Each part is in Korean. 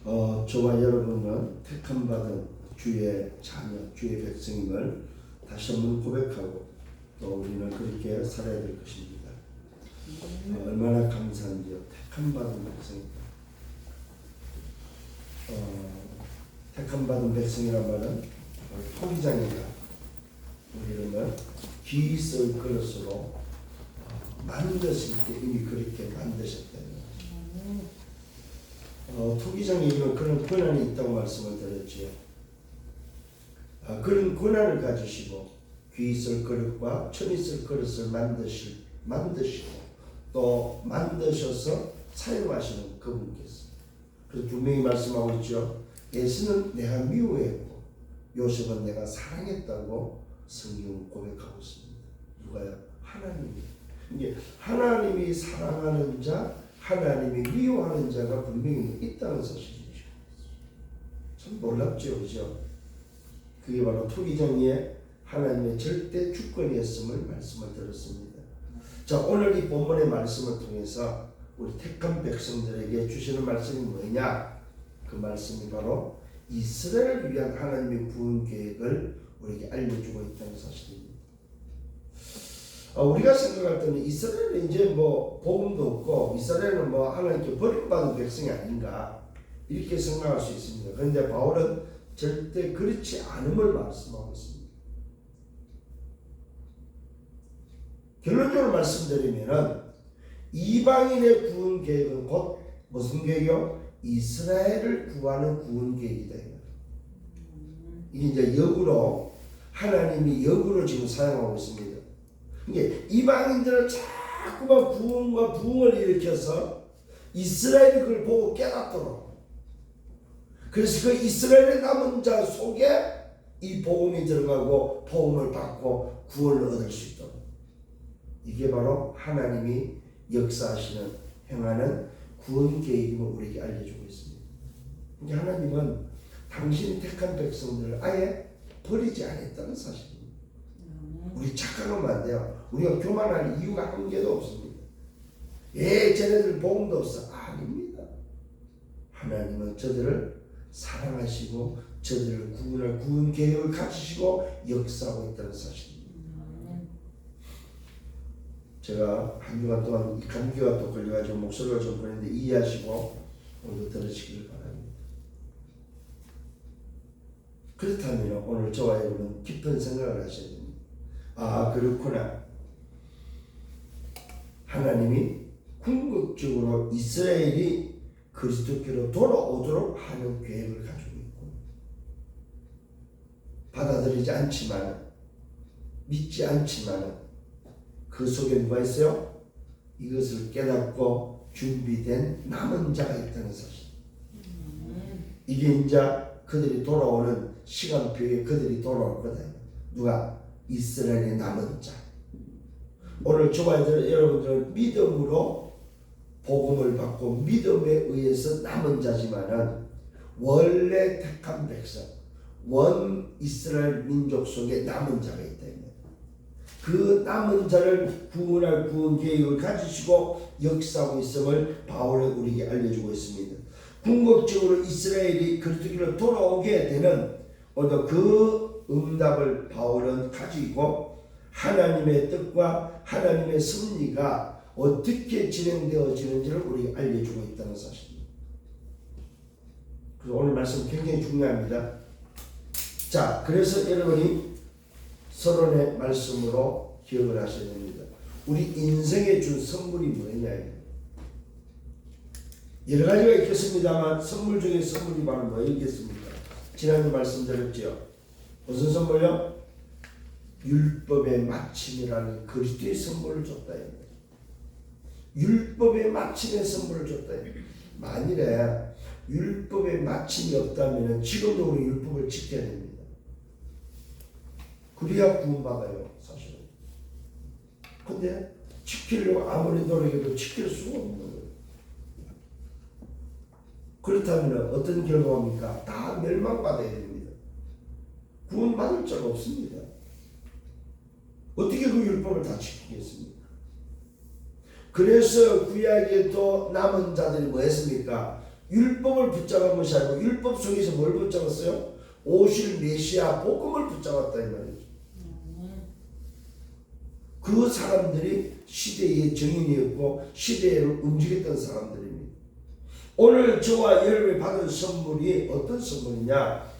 저와 여러분은 택함받은 주의 자녀, 주의 백성임을 다시 한번 고백하고 또 우리는 그렇게 살아야 될 것입니다. 얼마나 감사한지요. 택함받은 백성입니다. 택함받은 백성이란 말은 토기장이가 우리는 기있을 그릇으로 만드실 때 이미 그렇게 만드셨다는 거죠. 토기장에게는 그런 권한이 있다고 말씀을 드렸지요. 그런 권한을 가지시고 귀있을 그릇과 천있을 그릇을 만드시고 또 만드셔서 사용하시는 그분께서 그래서 분명히 말씀하고 있죠. 에서는 내가 미워했고 요셉은 내가 사랑했다고 성경은 고백하고 있습니다. 누가요? 하나님이. 이게 하나님이 사랑하는 자, 하나님이 미워하는 자가 분명히 있다는 사실이죠. 참 놀랍죠, 그죠? 그게 바로 토기장의 하나님의 절대 주권이었음을 말씀을 들었습니다. 자, 오늘 이 본문의 말씀을 통해서 우리 택한 백성들에게 주시는 말씀이 뭐냐? 그 말씀이 바로 이스라엘을 위한 하나님의 구원 계획을 우리에게 알려주고 있다는 사실입니다. 우리가 생각할 때는 이스라엘은 이제 뭐 복음도 없고 이스라엘은 뭐 하나님께 버림받은 백성이 아닌가 이렇게 생각할 수 있습니다. 그런데 바울은 절대 그렇지 않음을 말씀하고 있습니다. 결론적으로 말씀드리면은 이방인의 구원 계획은 곧 무슨 계획이요? 이스라엘을 구하는 구원 계획이다. 이게 이제 역으로 하나님이 역으로 지금 사용하고 있습니다. 이게 이방인들을 자꾸만 부흥과 부흥을 일으켜서 이스라엘이 그걸 보고 깨닫도록 그래서 그 이스라엘의 남은 자 속에 이 복음이 들어가고 복음을 받고 구원을 얻을 수 있도록 이게 바로 하나님이 역사하시는 행하는 구원 계획임을 우리에게 알려주고 있습니다. 하나님은 당신이 택한 백성들을 아예 버리지 않았다는 사실입니다. 우리 착각하면 안 돼요. 우리가 교만할 이유가 한 개도 없습니다. 쟤네들 복음도 없어. 아닙니다. 하나님은 저들을 사랑하시고 저들을 구원할 구원 계획을 가지시고 역사하고 있다는 사실입니다. 제가 한 주간 동안 감기가 또 걸려가지고 목소리가 좀 그런데 이해하시고 오늘 들으시길 바랍니다. 그렇다면 오늘 저와 여러분 깊은 생각을 하셔야 됩니다. 그렇구나. 하나님이 궁극적으로 이스라엘이 그리스도께로 돌아오도록 하는 계획을 가지고 있고 받아들이지 않지만 믿지 않지만 그 속에 누가 있어요? 이것을 깨닫고 준비된 남은 자가 있다는 사실. 이게 이제 그들이 돌아오는 시간표에 그들이 돌아올 거다. 누가? 이스라엘의 남은 자. 오늘 저와 여러분들은 믿음으로 복음을 받고 믿음에 의해서 남은 자지만은 원래 택한 백성, 원 이스라엘 민족 속에 남은 자가 있다. 그 남은 자를 구원할 구원 계획을 가지시고 역사하고 있음을 바울은 우리에게 알려주고 있습니다. 궁극적으로 이스라엘이 그리스도께로 돌아오게 되는 오늘 그 응답을 바울은 가지고 하나님의 뜻과 하나님의 섭리가 어떻게 진행되어지는지를 우리에게 알려주고 있다는 사실입니다. 그래서 오늘 말씀 굉장히 중요합니다. 자, 그래서 여러분이 서론의 말씀으로 기억을 하셔야 됩니다. 우리 인생에 준 선물이 뭐냐? 여러 가지가 있겠습니다만 선물 중에 선물이 바로 뭐겠습니까? 지난주 말씀드렸죠. 무슨 선물요? 율법의 마침이라는 그리스도의 선물을 줬다. 율법의 마침의 선물을 줬다. 만일에 율법의 마침이 없다면 지금도 우리 율법을 지켜야 됩니다. 그래야 구원받아요, 사실은. 근데 지키려고 아무리 노력해도 지킬 수가 없는 거예요. 그렇다면 어떤 결과입니까? 다 멸망받아야 됩니다. 구원받을 자가 없습니다. 어떻게 그 율법을 다 지키겠습니까? 그래서 구약에 또 남은 자들이 뭐 했습니까? 율법을 붙잡은 것이 아니고 율법 속에서 뭘 붙잡았어요? 오실 메시아 복음을 붙잡았다 이 말이죠. 그 사람들이 시대의 정인이었고 시대를 움직였던 사람들입니다. 오늘 저와 여러분이 받은 선물이 어떤 선물이냐?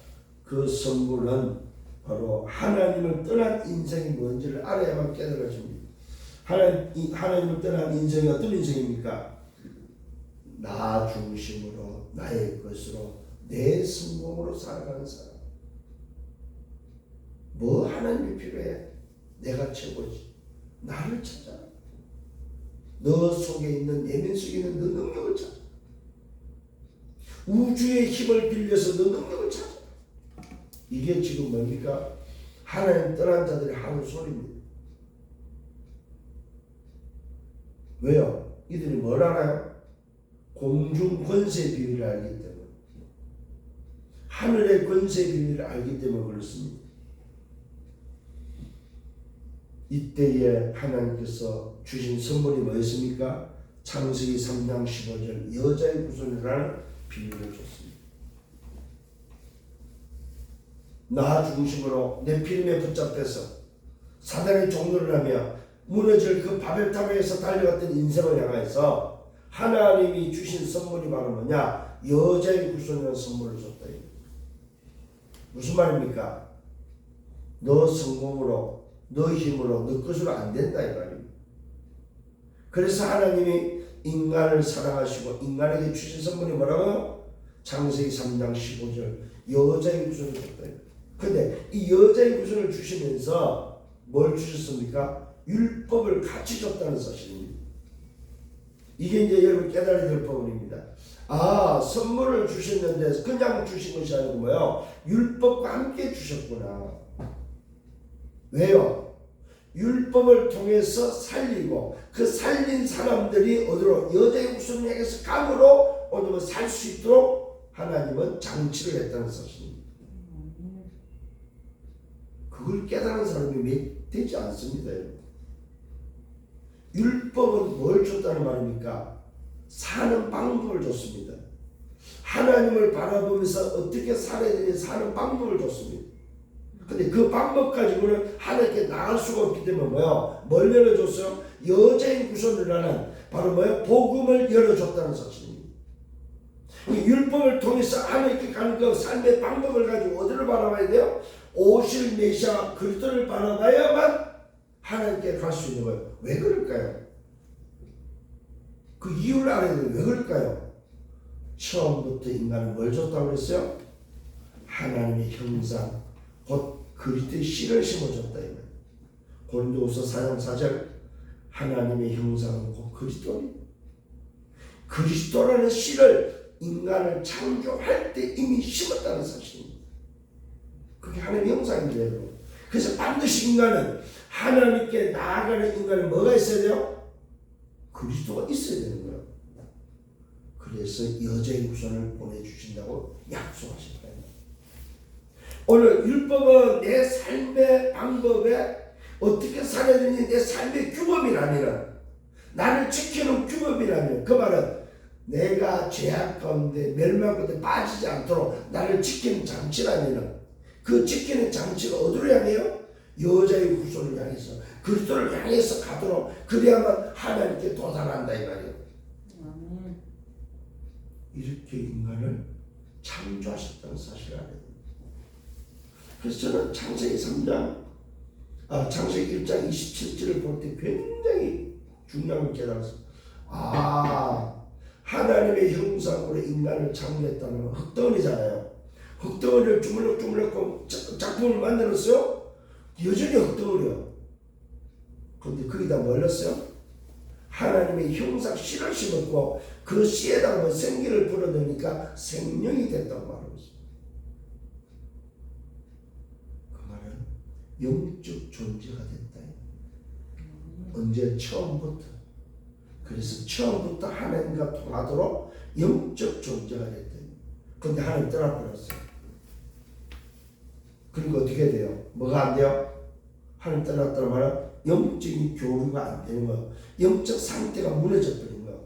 그 선물은 바로 하나님을 떠난 인생이 뭔지를 알아야만 깨달아집니다. 하나님을 떠난 인생이 어떤 인생입니까? 나 중심으로 나의 것으로 내 성공으로 살아가는 사람. 뭐 하나님이 필요해? 내가 최고지. 나를 찾아. 너 속에 있는 내면 속에 있는 너 능력을 찾아. 우주의 힘을 빌려서 너 능력을 찾아. 이게 지금 뭡니까? 하나님 떠난 자들이 하는 소리입니다. 왜요? 이들이 뭘 알아요? 공중 권세 비밀을 알기 때문에, 하늘의 권세 비밀을 알기 때문에 그렇습니다. 이때에 하나님께서 주신 선물이 뭐였습니까? 창세기 3장 15절 여자의 후손이라는 비밀을 줬습니다. 나 중심으로 내 피림에 붙잡혀서 사단의 종노를 하며 무너질 그 바벨탑에서 달려갔던 인생을 향해서 하나님이 주신 선물이 바로 뭐냐? 여자의 후손이라는 선물을 줬다. 무슨 말입니까? 너 성공으로, 너 힘으로, 너 것으로 안 된다 이 말입니다. 그래서 하나님이 인간을 사랑하시고 인간에게 주신 선물이 뭐라고요? 창세기 3장 15절 여자의 후손을 줬다. 근데 이 여자의 후손을 주시면서 뭘 주셨습니까? 율법을 같이 줬다는 사실입니다. 이게 이제 여러분 깨달아야 될 부분입니다. 아, 선물을 주셨는데 그냥 주신 것이 아니고 뭐요? 율법과 함께 주셨구나. 왜요? 율법을 통해서 살리고 그 살린 사람들이 어디로? 여자의 후손을 향해서 감으로 오늘 살 수 있도록 하나님은 장치를 했다는 사실입니다. 그걸 깨달은 사람이 되지 않습니다. 여러분. 율법은 뭘 줬다는 말입니까? 사는 방법을 줬습니다. 하나님을 바라보면서 어떻게 살아야 되는지 사는 방법을 줬습니다. 근데 그 방법 가지고는 하나님께 나갈 수가 없기 때문에 뭐요? 뭘 열어줬어요? 여자의 후손을 하는 바로 뭐요? 복음을 열어줬다는 사실입니다. 율법을 통해서 하나님께 가는 그 삶의 방법을 가지고 어디를 바라봐야 돼요? 오실 메시아 그리스도를 바라봐야만 하나님께 갈 수 있는 거예요. 왜 그럴까요? 그 이유를 알아야 돼요. 왜 그럴까요? 처음부터 인간은 뭘 줬다고 그랬어요? 하나님의 형상, 곧 그리스도의 씨를 심어줬다. 고린도후서 4장 4절 하나님의 형상은 곧 그리스도니 그리스도라는 씨를 인간을 창조할 때 이미 심었다는 사실입니다. 그게 하나님의 형상입니다. 여러분. 그래서 반드시 인간은 하나님께 나아가는 인간은 뭐가 있어야 돼요? 그리스도가 있어야 되는 거예요. 그래서 여자의 후손을 보내주신다고 약속하신 거예요. 오늘 율법은 내 삶의 방법에 어떻게 살아야 되는지 내 삶의 규범이라면 나를 지키는 규범이라면 그 말은 내가 죄악 가운데 멸망 가운데 빠지지 않도록 나를 지키는 장치라면 그 지키는 장치가 어디로 향해요? 여자의 후손을 향해서 그리스도를 향해서 가도록 그래야만 하나님께 도달한다 이 말이에요. 이렇게 인간을 창조하셨다는 사실을 알아야 됩니다. 그래서 저는 창세기 1장 27절을 볼 때 굉장히 중요한 걸 깨달았어요. 하나님의 형상으로 인간을 창조했다는 건 흙덩어리잖아요. 흙덩어리를 주물럭주물럭 작품을 만들었어요. 여전히 흙덩어리요. 그런데 거기다 뭘 넣었어요? 하나님의 형상 씨를 심었고 그 씨에다가 생기를 불어넣으니까 생명이 됐다고 말하고 있습니다. 그 말은 영적 존재가 됐다. 언제? 처음부터. 그래서 처음부터 하나님과 통하도록 영적 존재가 됐다. 그런데 하나님 떠나버렸어요. 그러니까 어떻게 돼요? 뭐가 안 돼요? 하나님 떠났다는 말은 영적인 교류가 안 되는 거예요. 영적 상태가 무너져 버린 거예요.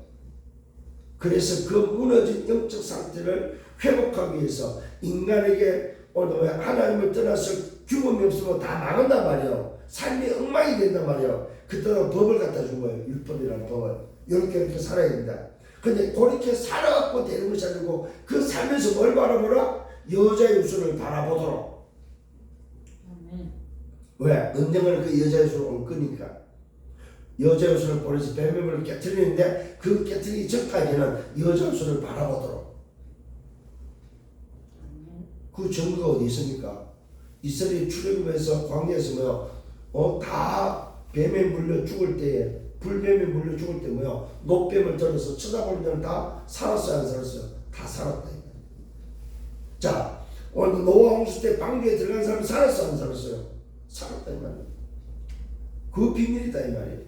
그래서 그 무너진 영적 상태를 회복하기 위해서 인간에게 오늘 하나님을 떠나서 죽음이 없으면 다 망한단 말이에요. 삶이 엉망이 된단 말이에요. 그때도 법을 갖다 준 거예요. 율법이라는 법을. 이렇게 살아야 된다. 근데 그렇게 살아갖고 되는 것이 아니고 그 삶에서 뭘 바라보라? 여자의 우선을 바라보도록. 왜? 언젠가는 그 여자의 우선을 올 거니까. 여자의 우선을 보내서 뱀뱀을 깨트리는데 그 깨트리기 전까지는 여자의 우선을 바라보도록. 그 증거가 어디 있습니까? 이스라엘이 출애굽해서 광야에서 다 뱀에 물려 죽을 때에 불뱀에 물려 죽을 때 노뱀을 들어서 쳐다보는 데는 다 살았어요, 안 살았어요? 다 살았다. 자, 오늘 노아 홍수 때 방주에 들어간 사람이 살았어, 안 살았어요? 살았다 이 말이에요. 그 비밀이다 이 말이에요.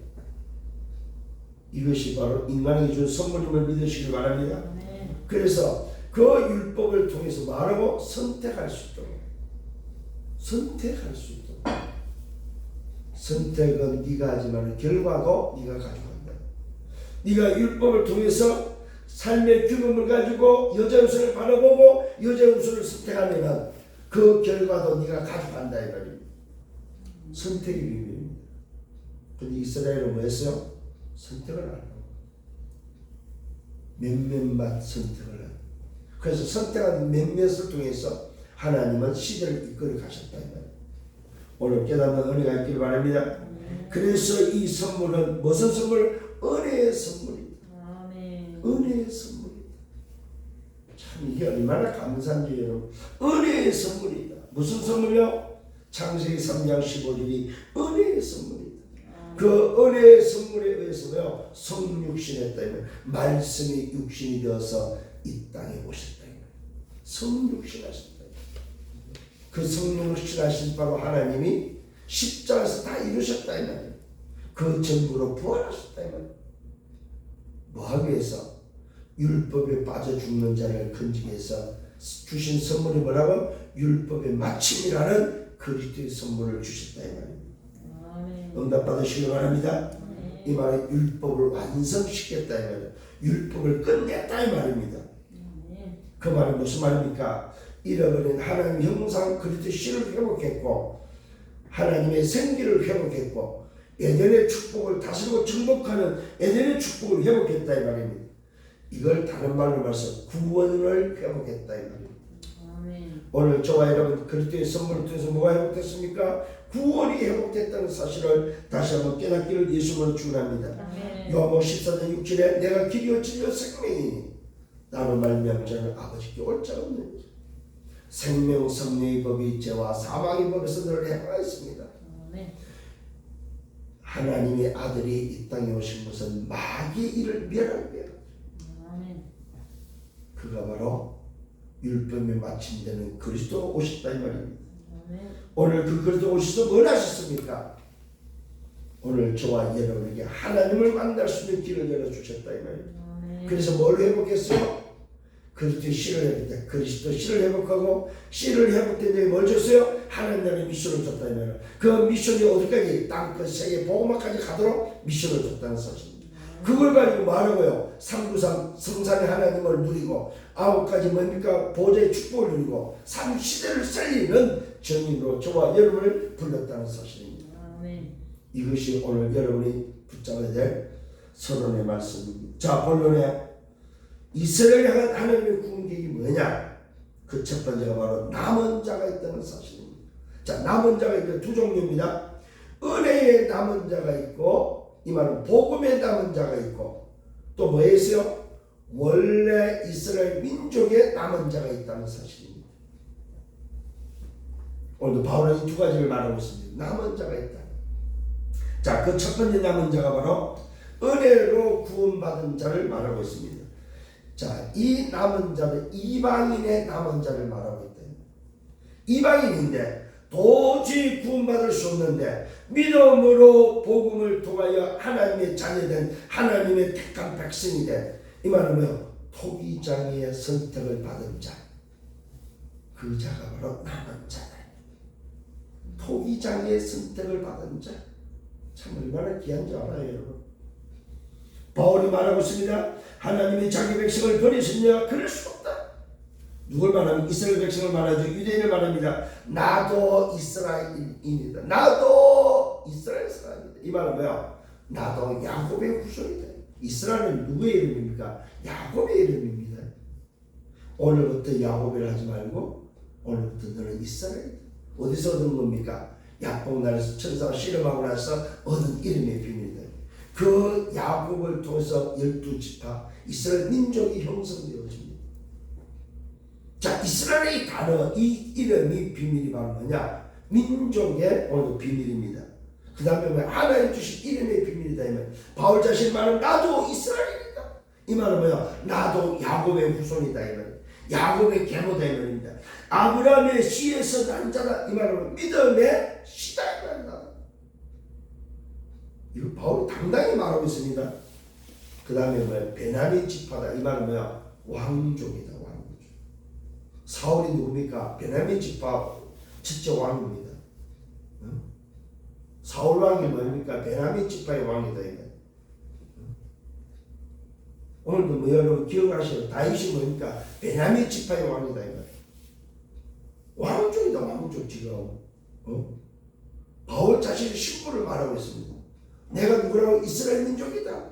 이것이 바로 인간에게 준 선물임을 믿으시길 바랍니다. 그래서 그 율법을 통해서 말하고 선택할 수 있도록. 선택할 수 있도록. 선택은 네가 하지만 결과도 네가 가져간다. 네가 율법을 통해서 삶의 규범을 가지고 여자의 우선을 바라보고 여자의 우선을 선택하면 그 결과도 네가 가져간다 이 말입니다. 선택이 비밀입니다. 근데 이스라엘은 뭐 했어요? 선택을 안 하고 몇몇만 선택을 하고 그래서 선택한 몇몇을 통해서 하나님은 시대를 이끌어 가셨다 이 말이에요. 오늘 깨닫는 은혜가 있기를 바랍니다. 그래서 이 선물은 무슨 선물? 은혜의 선물이다. 은혜의 선물이다. 참 이게 얼마나 감사한지 여러분. 은혜의 선물이다. 무슨 선물이요? 창세기 3장 15절이 은혜의 선물이다. 그 은혜의 선물에 의해서요 성육신했다면 말씀이 육신이 되어서 이 땅에 오셨다. 성육신하셨다. 그 성육신하신 바로 하나님이 십자가에서 다 이루셨다 이 말이에요. 그 전부로 부활하셨다 이 말이에요. 뭐 하기 위해서? 율법에 빠져 죽는 자를 건지기 위해서 주신 선물이 뭐라고? 율법의 마침이라는 그리스도의 선물을 주셨다 이 말이에요. 응답 받으시기 바랍니다. 이 말은 율법을 완성시켰다 이 말이에요. 율법을 끝냈다 이 말입니다. 그 말은 무슨 말입니까? 잃어버린 하나님 형상 그리스도의 씨를 회복했고 하나님의 생기를 회복했고 에덴의 축복을 다스리고 정복하는 에덴의 축복을 회복했다 이 말입니다. 이걸 다른 말로 말해서 구원을 회복했다 이 말입니다. 오늘 저와 여러분 그리스도의 선물을 통해서 뭐가 회복됐습니까? 구원이 회복됐다는 사실을 다시 한번 깨닫기를 예수님으로 축원합니다. 요한복음 14장 6절에 내가 길이요 진리요 생명이니 나로 말미암아 저는 아버지께 올 자가 없느니라. 생명 성령의 법이 죄와 사망의 법에서 늘 해방했습니다. 하나님의 아들이 이 땅에 오신 것은 마귀의 일을 멸하기 위하여 그가 바로 율법에 마침되는 그리스도가 오셨다 이 말입니다. 오늘 그 그리스도 오셔서 뭘 하셨습니까? 오늘 저와 여러분에게 하나님을 만날 수 있는 길을 열어주셨다 이 말입니다. 그래서 뭘 회복했어요? 그리스도 씨를 회복했다. 그리스도 씨를 회복하고 씨를 회복된 적에 뭘 줬어요? 하나님 나라의 미션을 줬다 이 말이에요. 그 미션이 어디까지? 땅끝 세계 복음화까지 가도록 미션을 줬다는 사실입니다. 그걸 가지고 말하고요. 393 성산의 하나님을 누리고 9가지 뭡니까? 보좌의 축복을 누리고 3시대를 살리는 정인으로 저와 여러분을 불렀다는 사실입니다. 이것이 오늘 여러분이 붙잡아야 될 서론의 말씀입니다. 자, 본론에 이스라엘을 향한 하나님의 구원 계획이 뭐냐? 그 첫 번째가 바로 남은 자가 있다는 사실입니다. 자, 남은 자가 있는 두 종류입니다. 은혜의 남은 자가 있고 이 말은 복음의 남은 자가 있고 또 뭐에 있어요? 원래 이스라엘 민족의 남은 자가 있다는 사실입니다. 오늘도 바울은 이 두 가지를 말하고 있습니다. 남은 자가 있다. 자, 그 첫 번째 남은 자가 바로 은혜로 구원받은 자를 말하고 있습니다. 자, 이 남은 자는 이방인의 남은 자를 말하고 있다. 이방인인데 도저히 구원받을 수 없는데 믿음으로 복음을 통하여 하나님의 자녀된 하나님의 택한 백성이 된 이 말은 뭐요? 토기장의 선택을 받은 자. 그 자가 바로 남은 자다. 토기장의 선택을 받은 자. 참 얼마나 귀한 줄 알아요 여러분. 바울이 말하고 있습니다. 하나님이 자기 백성을 버리셨냐? 그럴 수 없다. 누굴 말하면 이스라엘 백성을 말하죠. 유대인을 말합니다. 나도 이스라엘입니다. 나도 이스라엘 사람입니다. 이 말은 뭐야? 나도 야곱의 후손이다. 이스라엘은 누구의 이름입니까? 야곱의 이름입니다. 오늘부터 야곱이라 하지 말고 오늘부터 너는 이스라엘이다. 어디서 얻은 겁니까? 야복날에서 천사가 실험하고 나서 얻은 이름의 비밀이다. 그 야곱을 통해서 12지파 이스라엘 민족이 형성되어집니다. 자, 이스라엘의 단어, 이 이름이 비밀이 바로 뭐냐? 민족의 오늘 비밀입니다. 그 다음에 하나님 주신 이름의 비밀이다. 바울 자신 말은 나도 이스라엘이다. 이 말은 뭐야? 나도 야곱의 후손이다. 이 말이야. 야곱의 계보다. 이 말입니다. 아브라함의 씨에서 난 자다. 이 말은 믿음의 씨다. 이 말이다. 이거 바울이 당당히 말하고 있습니다. 그 다음에 뭐야? 베냐민 지파다. 이 말은 뭐야? 왕족이다. 왕족. 사울이 누굽니까? 베냐민 지파 첫째 왕입니다. 사울 왕이 뭡니까? 베냐민 지파의 왕이다. 오늘도 뭐 여러분 기억하시죠? 다윗이 뭡니까? 베냐민 지파의 왕이다. 왕족이다. 왕족 지금. 바울 자신의 신분을 말하고 있습니다. 내가 누구라고? 이스라엘 민족이다.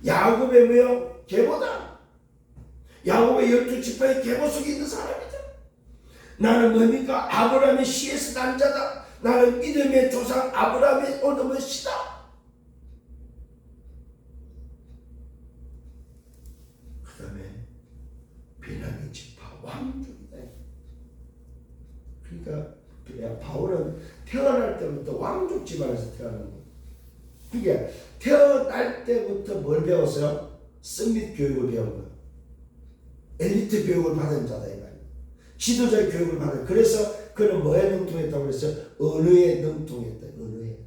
야곱의 뭐요? 계보다. 야곱의 12지파의 계보 속에 있는 사람이다. 나는 뭡니까? 아브라함의 씨에서 난 자다. 나는 믿음의 조상 아브라함의 얻은 씨다. 그 다음에 베냐민 지파 왕족이다. 그러니까 바울은 태어날 때부터 왕족 집안에서 태어난 거예요. 그게 태어날 때부터 뭘 배웠어요? 승립 교육을 배운 거예요. 엘리트 교육을 받은 자다 이 말이에요. 지도자 교육을 받은. 그래서 그는 뭐에 능통했다고 그랬어요? 언어에 능통했다. 언어에.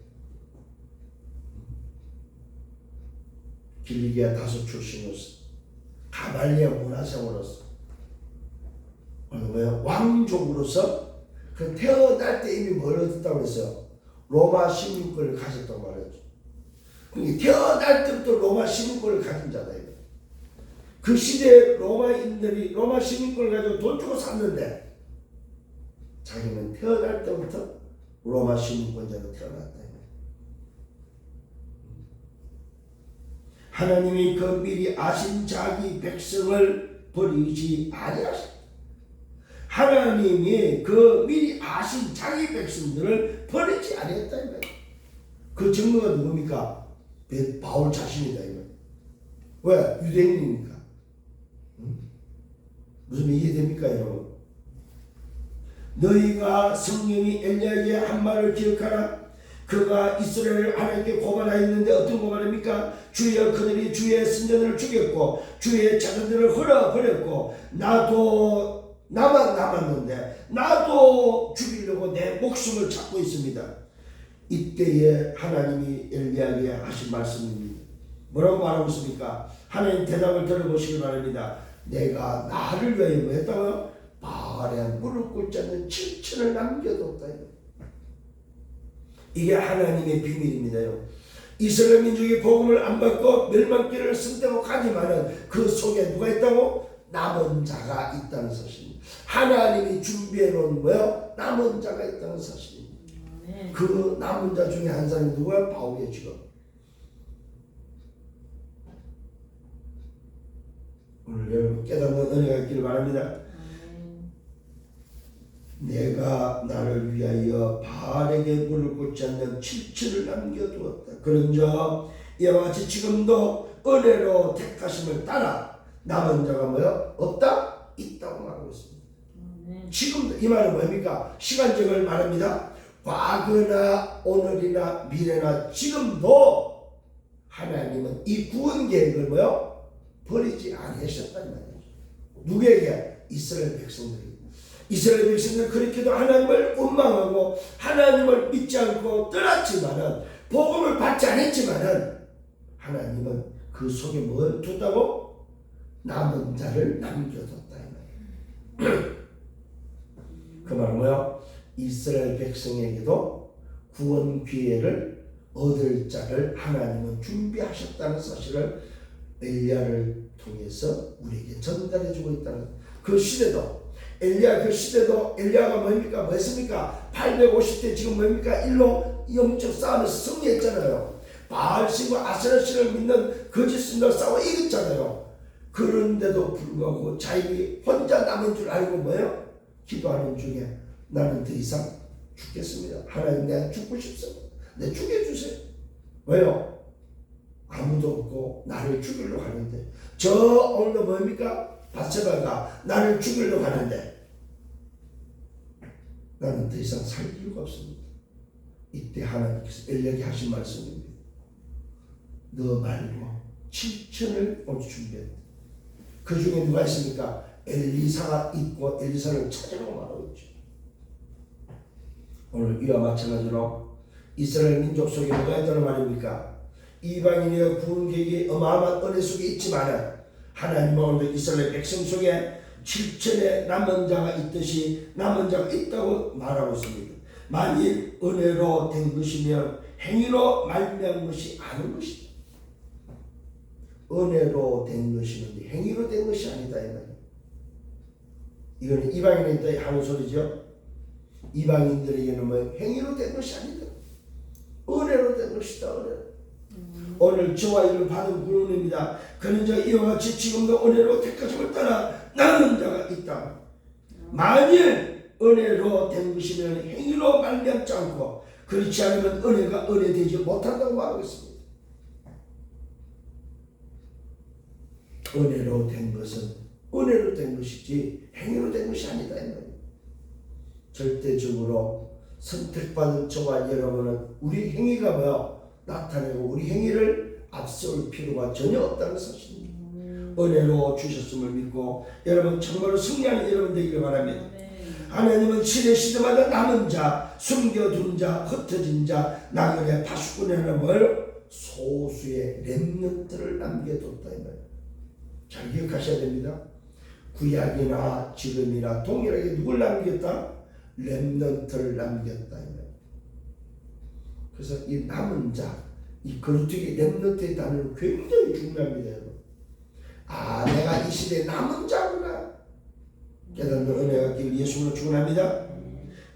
길리기아 다소 출신으로서 가말리아 문화생으로서 뭐예요? 왕족으로서 그 태어날 때 이미 뭘 얻었다고 그랬어요? 로마 시민권을 가졌다고 말했죠. 그러니까 태어날 때부터 로마 시민권을 가진 자다. 그 시대에 로마인들이 로마 시민권을 가지고 돈 주고 샀는데 자기는 태어날 때부터 로마 시민권자로 태어났다. 하나님이 그 미리 아신 자기 백성을 버리지 아니하셨다. 하나님이 그 미리 아신 자기 백성들을 버리지 아니했다. 그 증거가 누굽니까? 바울 자신이다. 왜? 유대인이니까. 무슨 이해됩니까 여러분? 너희가 성령이 엘리야에게 한 말을 기억하라. 그가 이스라엘을 하나님께 고발하였는데 어떤 고발입니까? 주여 그들이 주의 선자들을 죽였고 주의 자녀들을 흘러버렸고 나도 나만 남았는데 나도 죽이려고 내 목숨을 찾고 있습니다. 이때에 하나님이 엘리야에게 하신 말씀입니다. 뭐라고 말하고 있습니까? 하나님 대답을 들어보시기 바랍니다. 내가 나를 위하여 뭐 했다고요? 바알에 무릎 꿇지 않는 7천을 남겨뒀다. 이게 하나님의 비밀입니다. 이스라엘 민족이 복음을 안 받고 멸망길을 선택하고 가지만은 그 속에 누가 있다고? 남은 자가 있다는 사실입니다. 하나님이 준비해 놓은 뭐요? 남은 자가 있다는 사실입니다. 그 남은 자 중에 한 사람이 누구야? 바울이에요. 지금 오늘 여러분 깨닫는 은혜가 있기를 바랍니다. 내가 나를 위하여 바알에게 무릎 꿇지 않는 7천을 남겨두었다. 그런즉 이와 같이 지금도 은혜로 택하심을 따라 남은 자가 뭐요? 없다? 있다고 말하고 있습니다. 지금도 이 말은 뭡니까? 시간적을 말합니다. 과거나 오늘이나 미래나 지금도 하나님은 이 구원 계획을 뭐요? 버리지 아니하셨다는 말이죠. 누구에게? 이스라엘 백성들이. 이스라엘 백성들은 그렇게도 하나님을 원망하고 하나님을 믿지 않고 떠났지만은 복음을 받지 않았지만은 하나님은 그 속에 뭘 뒀다고? 남은 자를 남겨뒀다 이 말이에요. 그 말은 뭐요? 이스라엘 백성에게도 구원 기회를 얻을 자를 하나님은 준비하셨다는 사실을 엘리야를 통해서 우리에게 전달해 주고 있다는 그 시대도 엘리야가 뭡니까? 뭐했습니까? 850대 지금 뭡니까? 일로 영적 싸움에서 승리했잖아요. 바알신과 아세라신을 믿는 거짓신과 싸워 이겼잖아요. 그런데도 불구하고 자기 혼자 남은 줄 알고 뭐예요? 기도하는 중에 나는 더 이상 죽겠습니다. 하나님 내가 죽고 싶습니다. 내 죽여주세요. 왜요? 아무도 없고 나를 죽이려고 하는데 저 오늘 뭡니까? 바세바가 나를 죽이려고 하는데 나는 더 이상 살 이유가 없습니다. 이때 하나님께서 엘리야에게 하신 말씀입니다. 너 말고 7천을 오늘 준비했다. 그 중에 누가 있습니까? 엘리사가 있고 엘리사를 찾으라고 말하고 있죠. 오늘 이와 마찬가지로 이스라엘 민족 속에 뭐가 있다는 말입니까? 이방인의 구원 계획이 어마어마한 은혜 속에 있지만 하나님은 오늘 이스라엘 백성 속에 7천의 남은 자가 있듯이 남은 자가 있다고 말하고 있습니다. 만일 은혜로 된 것이면 행위로 말미암은 것이 아닌 것이다. 은혜로 된 것이는데 행위로 된 것이 아니다 이 말이에요. 이거는 이방인한테 하는 소리죠. 이방인들에게는 뭐 행위로 된 것이 아니다. 은혜로 된 것이다. 은혜로. 오늘 저와 이를 받은 구원입니다. 그는 자 이와 같이 지금도 은혜로 택하심을 따라 남은 자가 있다. 만일 은혜로 된 것이면 행위로 말미암지 않고 그렇지 않으면 은혜가 은혜되지 못한다고 말하고 있습니다. 은혜로 된 것은 은혜로 된 것이지 행위로 된 것이 아니다. 절대적으로 선택받은 저와 여러분은 우리 행위가 뭐요? 나타내고 우리 행위를 앞세울 필요가 전혀 없다는 사실입니다. 은혜로 주셨음을 믿고 여러분 정말로 승리하는 여러분 되기를 바랍니다. 하나님은 시대마다 남은 자, 숨겨둔 자, 흩어진 자, 나그네 파수꾼에는 뭘? 소수의 렘넌트를 남겨뒀다 이 말이에요. 잘 기억하셔야 됩니다. 구약이나 지금이나 동일하게 누굴 남겼다? 렘넌트를 남겼다 이 말이에요. 그래서 이 남은 자, 이 거루튀기 렘넌트의 단어는 굉장히 중요합니다. 여러분. 아, 내가 이 시대에 남은 자구나 깨닫는 은혜가 있기를 예수님으로 축원합니다.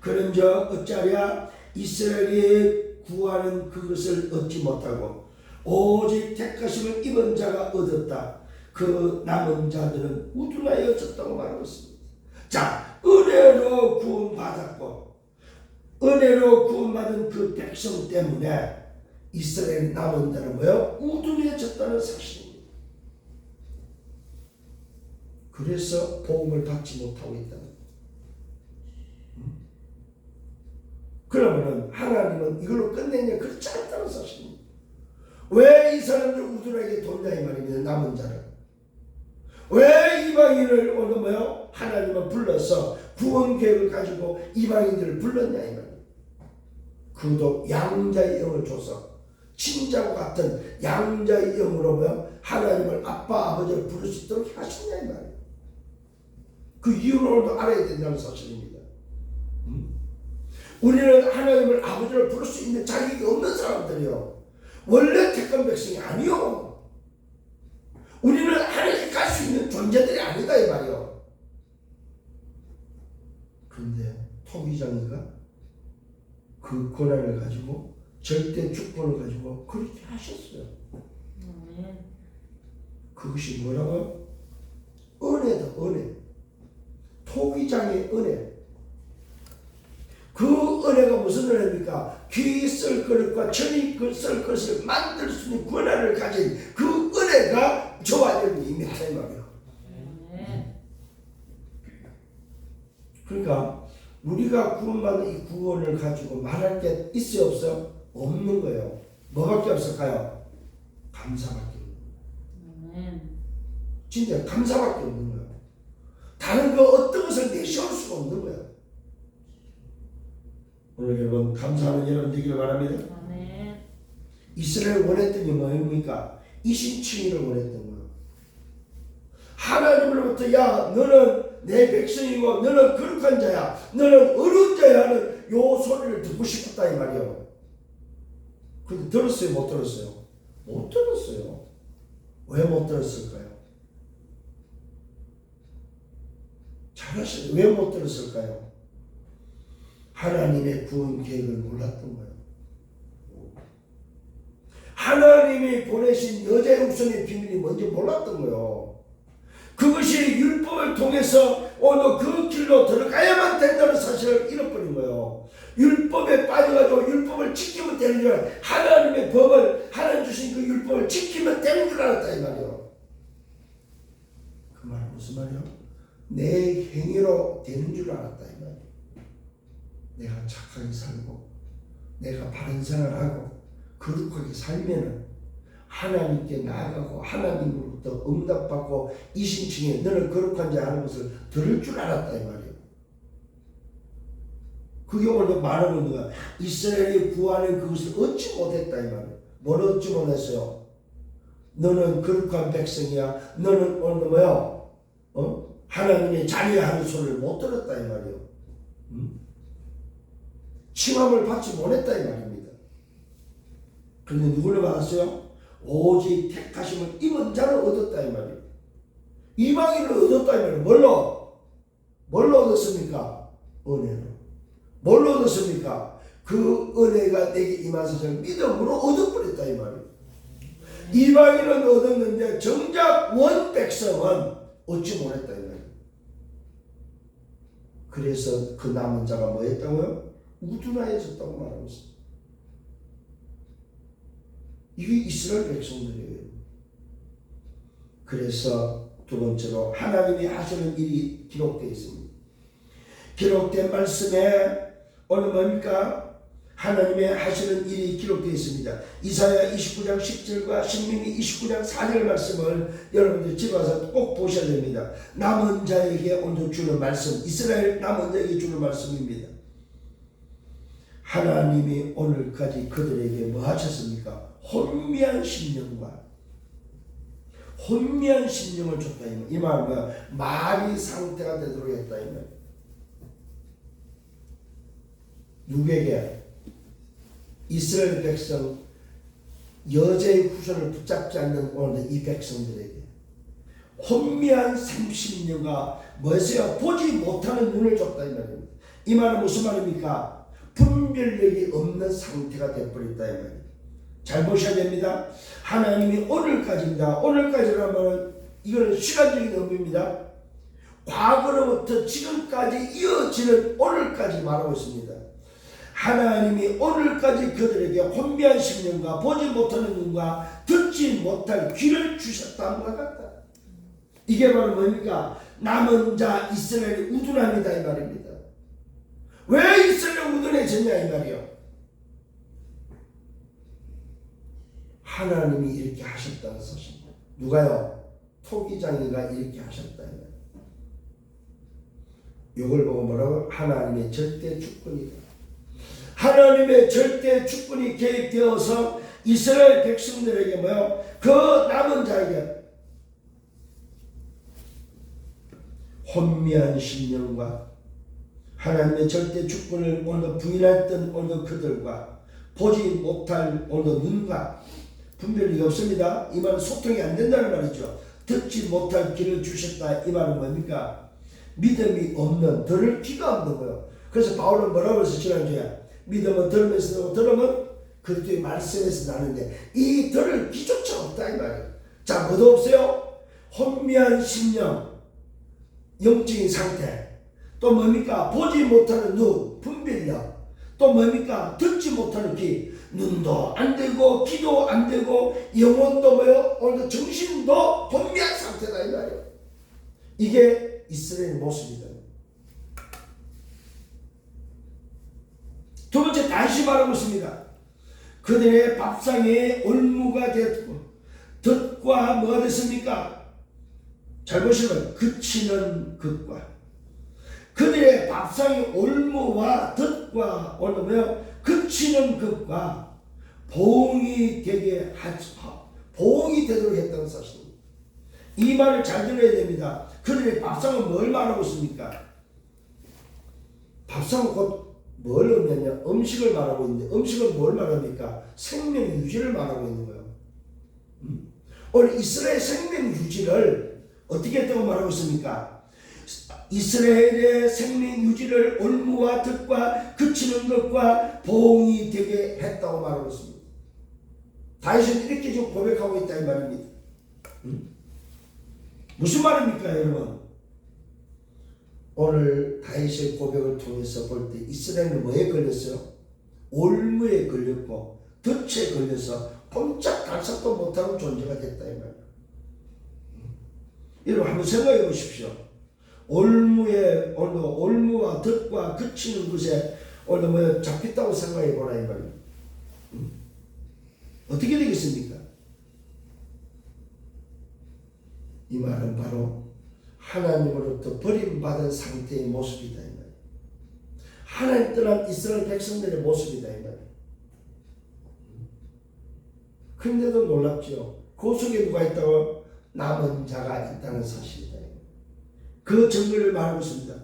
그런즉 어찌하랴 이스라엘이 구하는 그것을 얻지 못하고 오직 택하심을 입은 자가 얻었다. 그 남은 자들은 우둔하여졌다고 말하고 있습니다. 자, 은혜로 구원받았고 은혜로 구원받은 그 백성 때문에 이스라엘 남은 자는 뭐예요? 우둔해졌다는 사실입니다. 그래서 복음을 받지 못하고 있다. 그러면은 하나님은 이걸로 끝내냐? 그렇지 않다는 사실입니다. 왜 이 사람들 우둔하게 뒀냐 이 말입니다. 남은 자를. 왜 이방인을 오늘 뭐요? 하나님은 불러서 구원 계획을 가지고 이방인들을 불렀냐 이 말이에요. 그도 양자의 영을 줘서 친자와 같은 양자의 영으로 뭐요? 하나님을 아빠 아버지를 부를 수 있도록 하셨냐 이 말이에요. 그 이유로도 알아야 된다는 사실입니다. 우리는 하나님을 아버지를 부를 수 있는 자격이 없는 사람들이요. 원래 택한 백성이 아니요. 우리는 하나님께 갈 수 있는 존재들이 아니다 이 말이요. 그런데 토기장이가 그 권한을 가지고 절대 주권을 가지고 그렇게 하셨어요. 그것이 뭐라고요? 은혜다 은혜. 토기장의 은혜. 그 은혜가 무슨 은혜입니까? 귀 쓸 그릇과 천이 쓸 그릇을 만들 수 있는 권한을 가진 그 은혜가 저와 여러분이 임했다 이 말이에요. 그러니까 우리가 구원받은 이 구원을 가지고 말할 게 있어요 없어요? 없는 거예요. 뭐밖에 없을까요? 감사밖에 없는 거예요. 진짜 감사밖에 없는 거예요. 다른 그 어떤 것을 내세울 수가 없는 거예요. 오늘 여러분 감사하는 여러분 되기를 바랍니다. 이스라엘 원했던 게 뭡니까? 이신칭의를 원했던 거예요. 하나님으로부터 야 너는 내 백성이고 너는 거룩한 자야 너는 어려운 자야 하는 요 소리를 듣고 싶었다 이 말이에요. 근데 들었어요? 못 들었어요? 못 들었어요. 왜 못 들었을까요? 잘하시네. 왜 못 들었을까요? 하나님의 구원 계획을 몰랐던 거예요. 하나님이 보내신 여자의 후손의 비밀이 뭔지 몰랐던 거예요. 그것이 율법을 통해서 오늘 그 길로 들어가야만 된다는 사실을 잃어버린 거예요. 율법에 빠져가지고 율법을 지키면 되는 줄 알았다. 하나님의 법을, 하나님 주신 그 율법을 지키면 되는 줄 알았다 이 말이에요. 그 말은 무슨 말이에요? 내 행위로 되는 줄 알았다 이 말이에요. 내가 착하게 살고 내가 바른 생활하고 거룩하게 살면은 하나님께 나아가고 하나님으로부터 응답받고 이신층에 너는 거룩한 자 하는 것을 들을 줄 알았다 이 말이에요. 그게 오늘 말하는 거야. 이스라엘이 구하는 그것을 얻지 못했다 이 말이에요. 뭘 얻지 못했어요? 너는 거룩한 백성이야. 너는 오늘 뭐야? 하나님의 자녀야 하는 소리를 못 들었다 이 말이에요. 칭함을 받지 못했다 이 말입니다. 그런데 누구를 받았어요? 오직 택하심을 입은 자를 얻었다 이 말이에요. 이방인을 얻었다 이 말이에요. 뭘로 얻었습니까? 은혜로. 뭘로 얻었습니까? 그 은혜가 내게 임한 사실을 믿음으로 얻어버렸다 이 말이에요. 이방인은 얻었는데 정작 원 백성은 얻지 못했다 이 말이에요. 그래서 그 남은 자가 뭐 했다고요? 우둔하여졌다고 말하고 있습니다. 이게 이스라엘 백성들이에요. 그래서 두 번째로 하나님이 하시는 일이 기록되어 있습니다. 기록된 말씀에 오늘 뭡니까? 하나님의 하시는 일이 기록되어 있습니다. 이사야 29장 10절과 신명기 29장 4절 말씀을 여러분들 집에 와서 꼭 보셔야 됩니다. 남은 자에게 오늘 주는 말씀, 이스라엘 남은 자에게 주는 말씀입니다. 하나님이 오늘까지 그들에게 뭐 하셨습니까? 혼미한 심령과 혼미한 심령을 줬다. 이 말은 말이 상태가 되도록 했다. 이 말. 누구에게? 이스라엘 백성, 여자의 후손을 붙잡지 않는 오늘 이 백성들에게 혼미한 심령과 뭐였어요? 보지 못하는 눈을 줬다. 이 말입니다. 이 말은 무슨 말입니까? 분별력이 없는 상태가 되어버렸다 이 말이에요. 잘 보셔야 됩니다. 하나님이 오늘까지입니다. 오늘까지라면 이거는 시간적인 의미입니다. 과거로부터 지금까지 이어지는 오늘까지 말하고 있습니다. 하나님이 오늘까지 그들에게 혼미한 심령과 보지 못하는 눈과 듣지 못할 귀를 주셨다는 것 같다. 이게 바로 뭡니까? 남은 자 이스라엘이 우둔합니다 이 말입니다. 왜 이스라엘이 우둔해졌냐 이 말이요. 하나님이 이렇게 하셨다는 사실입니다. 누가요? 토기장이가 이렇게 하셨다. 이걸 보고 뭐라고? 하나님의 절대 주권이다. 하나님의 절대 주권이 계획되어서 이스라엘 백성들에게 뭐요? 그 남은 자에게 혼미한 심령과 하나님의 절대 주권을 오늘 부인했던 오늘 그들과 보지 못할 오늘 눈과 분별이 없습니다. 이 말은 소통이 안 된다는 말이죠. 듣지 못할 귀를 주셨다. 이 말은 뭡니까? 믿음이 없는, 들을 귀가 없는 거예요. 그래서 바울은 뭐라고 해서 지난주에 믿음은 들으면서 들으면 그리스도의 말씀에서 나는데 이 들을 귀조차 없다 이 말이에요. 자, 뭐도 없어요? 혼미한 심령, 영적인 상태, 또 뭡니까? 보지 못하는 눈, 분별력, 또 뭡니까? 듣지 못하는 귀, 눈도 안 되고 귀도 안 되고 영혼도 뭐요? 오늘 정신도 혼미한 상태다 이 말이에요. 이게 이스라엘의 모습이다. 두 번째 다시 말하고 있습니다. 그들의 밥상에 올무가 되었고 덫과 뭐가 됐습니까? 잘 보시면 그치는 것과 그들의 밥상에 올무와 덫과 오늘 뭐요? 그치는 것과 보응이 되게 보응이 되도록 했다는 사실입니다. 이 말을 잘 들어야 됩니다. 그들의 밥상은 뭘 말하고 있습니까? 밥상은 곧 뭘 얻냐면 음식을 말하고 있는데 음식은 뭘 말합니까? 생명 유지를 말하고 있는 거예요. 오늘 이스라엘 생명 유지를 어떻게 했다고 말하고 있습니까? 이스라엘의 생명 유지를 올무와 덫과 그치는 것과 보응이 되게 했다고 말하고 있습니다. 다윗은 이렇게 지금 고백하고 있다 이 말입니다. 무슨 말입니까 여러분? 오늘 다윗의 고백을 통해서 볼 때 이스라엘은 뭐에 걸렸어요? 올무에 걸렸고 덫에 걸려서 꼼짝달싹도 못하는 존재가 됐다 이 말이에요. 여러분 한번 생각해 보십시오. 올무와 덫과 그치는 것에 오늘 뭐 잡혔다고 생각해 보라 이 말이에요. 어떻게 되겠습니까? 이 말은 바로 하나님으로부터 버림받은 상태의 모습이다 이 말이에요. 하나님 떠난 이스라엘 백성들의 모습이다 이 말이에요. 그런데도 놀랍죠. 그 속에 누가 있다고? 남은 자가 있다는 사실이다. 그 증거를 말하고 있습니다.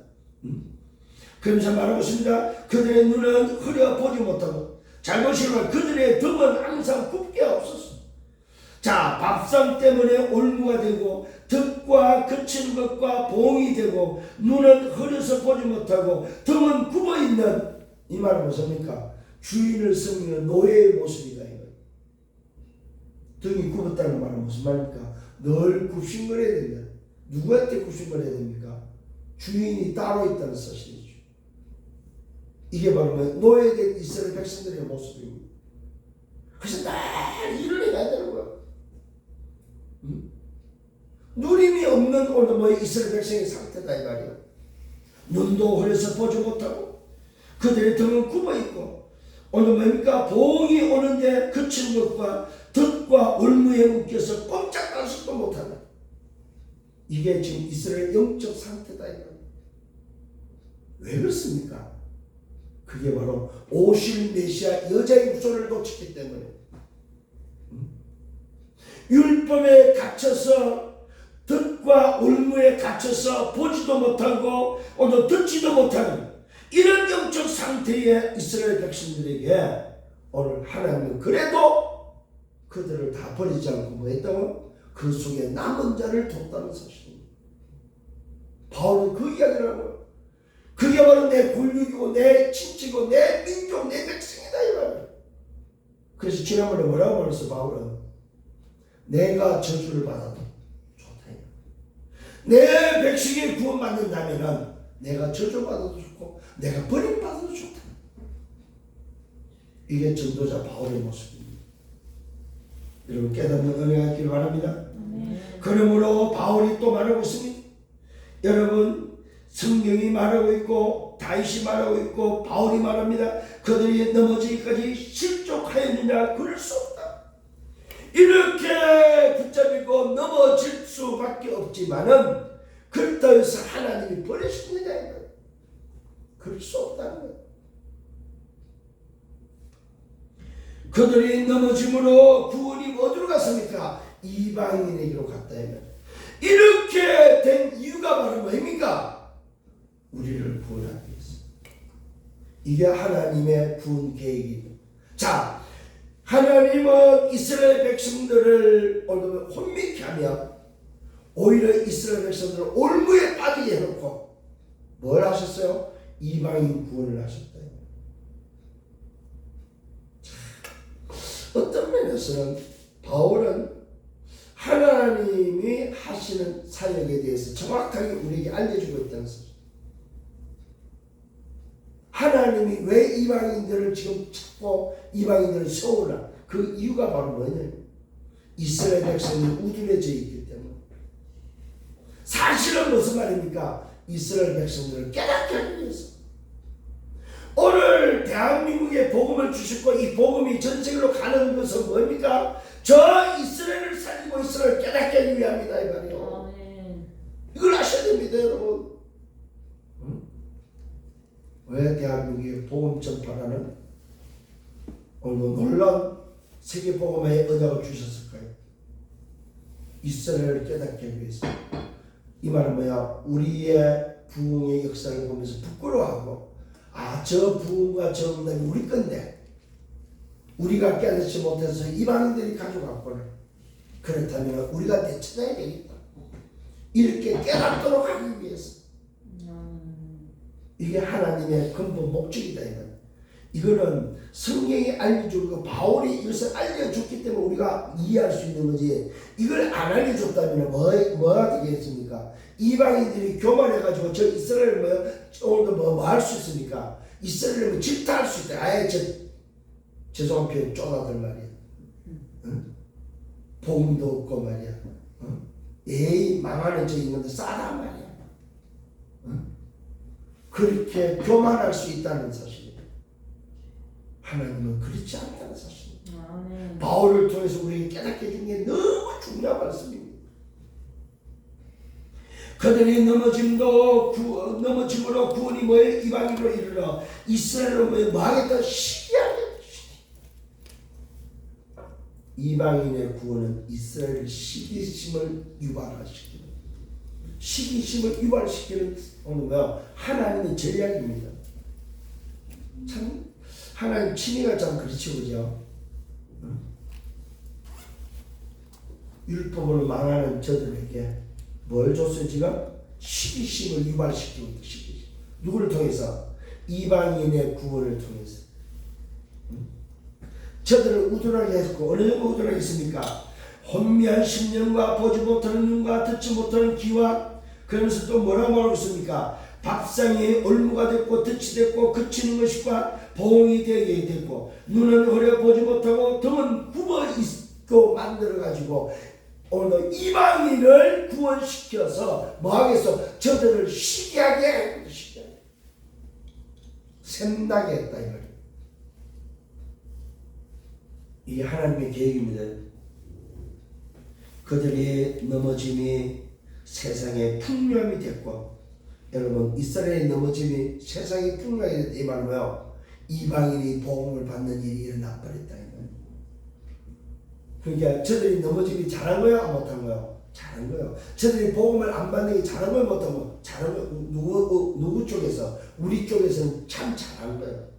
그러면서 말하고 있습니다. 그들의 눈은 흐려 보지 못하고 잘못이면 그들의 등은 항상 굽게 없었어. 자, 밥상 때문에 올무가 되고 덫과 그치는 것과 봉이 되고 눈은 흐려서 보지 못하고 등은 굽어있는 이 말은 무엇입니까? 주인을 섬기는 노예의 모습이다. 등이 굽었다는 말은 무슨 말입니까? 늘 굽신거려야 된다. 누구한테 굽신거려야 됩니까? 주인이 따로 있다는 사실이죠. 이게 바로 노예된 이스라엘 백성들의 모습입니다. 그래서 날 일을 해야 되는 거야. 누림이 없는 오늘 이스라엘 백성의 상태다 이 말이야. 눈도 흐려서 보지 못하고 그들의 등은 굽어있고 오늘 뭡니까? 보응이 오는데 그치는 것과 덫과 올무에 묶여서 꼼짝달싹도 못한다. 이게 지금 이스라엘 영적 상태다 이 말이야. 왜 그렇습니까? 그게 바로 오실 메시아 여자의 후손을 놓쳤기 때문에 율법에 갇혀서 덫과 올무에 갇혀서 보지도 못하고 오늘 듣지도 못하는 이런 영적 상태의 이스라엘 백성들에게 오늘 하나님은 그래도 그들을 다 버리지 않고 뭐 했다고? 그 속에 남은 자를 뒀다는 사실입니다. 바울은 그 이야기를 하고요. 그게 바로 내 군육이고 내 친지고 내 민족 내 백성이다 이 말이에요. 그래서 지난번에 뭐라고 말했어 바울은? 내가 저주를 받아도 좋다. 내 백성이 구원받는다면 내가 저주받아도 좋고 내가 버림받아도 좋다. 이게 전도자 바울의 모습입니다. 여러분 깨닫는 은혜가 있기를 바랍니다. 그러므로 바울이 또 말하고 있습니다. 여러분 성경이 말하고 있고 다윗이 말하고 있고 바울이 말합니다. 그들이 넘어지기까지 실족하였느냐? 그럴 수 없다. 이렇게 붙잡히고 넘어질 수밖에 없지만은 그렇다고 해서 하나님이 버리시느냐? 그럴 수 없다는 거예요. 그들이 넘어짐으로 구원이 어디로 갔습니까? 이방인에게로 갔다. 이렇게 된 이유가 바로 뭡니까? 우리를 구원하기 위해서. 이게 하나님의 구원 계획입니다. 자, 하나님은 이스라엘 백성들을 혼미케 하며 오히려 이스라엘 백성들을 올무에 빠지게 해놓고 뭘 하셨어요? 이방인 구원을 하셨다. 어떤 면에서는 바울은 하나님이 하시는 사역에 대해서 정확하게 우리에게 알려주고 있다는 사실. 하나님이 왜 이방인들을 지금 찾고 이방인들을 세우나? 그 이유가 바로 뭐냐면 이스라엘 백성이 우둔해져 있기 때문에. 사실은 무슨 말입니까? 이스라엘 백성들을 깨닫게 하기 위해서. 오늘 대한민국에 복음을 주셨고 이 복음이 전 세계로 가는 것은 뭡니까? 저 이스라엘을 살리고 이스라엘을 깨닫게 하기 위함이다 이 말이에요. 이걸 아셔야 됩니다 여러분. 왜 대한민국에 복음 전파라는 오늘 놀라운 세계 복음의 언약을 주셨을까요? 이스라엘을 깨닫게 하기 위해서. 이 말은 뭐야? 우리의 부흥의 역사를 보면서 부끄러워하고 저 부흥과 저 응답이 우리 건데 우리가 깨닫지 못해서 이방인들이 가져갔구나. 그렇다면 우리가 되찾아야 되겠다. 이렇게 깨닫도록 하기 위해서. 이게 하나님의 근본 목적이다. 이거는 성경이 알려주고 바울이 이것을 알려줬기 때문에 우리가 이해할 수 있는 거지. 이걸 안 알려줬다면 뭐가 되겠습니까? 이방인들이 교만해가지고 저 이스라엘 오늘도 뭐 할 수 있습니까? 이스라엘을 질타할 수 있다. 아예 죄송한 표현 쪼다들 말이야. 응? 복음도 없고 말이야. 응? 에이 망하는 저 있는데 싸다 말이야. 응? 그렇게 교만할 수 있다는 사실. 하나님은 그렇지 않다는 사실. 바울을 통해서 우리에게 깨닫게 해준 게 너무 중요한 말씀입니다. 그들이 넘어짐으로 구원이 뭐예요? 이방인으로 이르러 이스라엘로 뭐하겠다? 시기하게. 이방인의 구원은 이스라엘 시기심을 유발시키는, 시기심을 유발시키는 하나님의 전략입니다. 참 하나님 친애가 참 그렇죠, 그죠? 율법으로 망하는 저들에게 뭘 줬어요? 지금 시기심을 유발시키고 있다. 시기심. 누구를 통해서? 이방인의 구원을 통해서. 저들을 우둔하게 했고, 어느 정도 우둔하게 했습니까? 혼미한 심령과 보지 못하는 눈과 듣지 못하는 귀와, 그러면서 또 뭐라고 말하고 있습니까? 밥상에 올무가 됐고 덫이 됐고 그치는 것과 보응이 되게 됐고 눈은 흐려 보지 못하고 등은 굽어 있고 만들어가지고 오늘 이방인을 구원시켜서 뭐하겠어? 저들을 시기하게 했다. 시기하게 샘나게 했다 이 말이에요. 이게 하나님의 계획입니다. 그들이 넘어짐이 세상의 풍요함이 됐고, 여러분 이스라엘의 넘어짐이 세상의 풍요함이 됐다 이 말은 뭐예요? 이방인이 복음을 받는 일이 일어나 버렸다 이 말이에요. 그러니까 저들이 넘어짐이 잘한 거야, 못한 거야? 잘한 거예요. 저들이 복음을 안 받는 게 잘한 거야, 못한 거야? 잘한 거야. 누구 쪽에서? 우리 쪽에서는 참 잘한 거예요.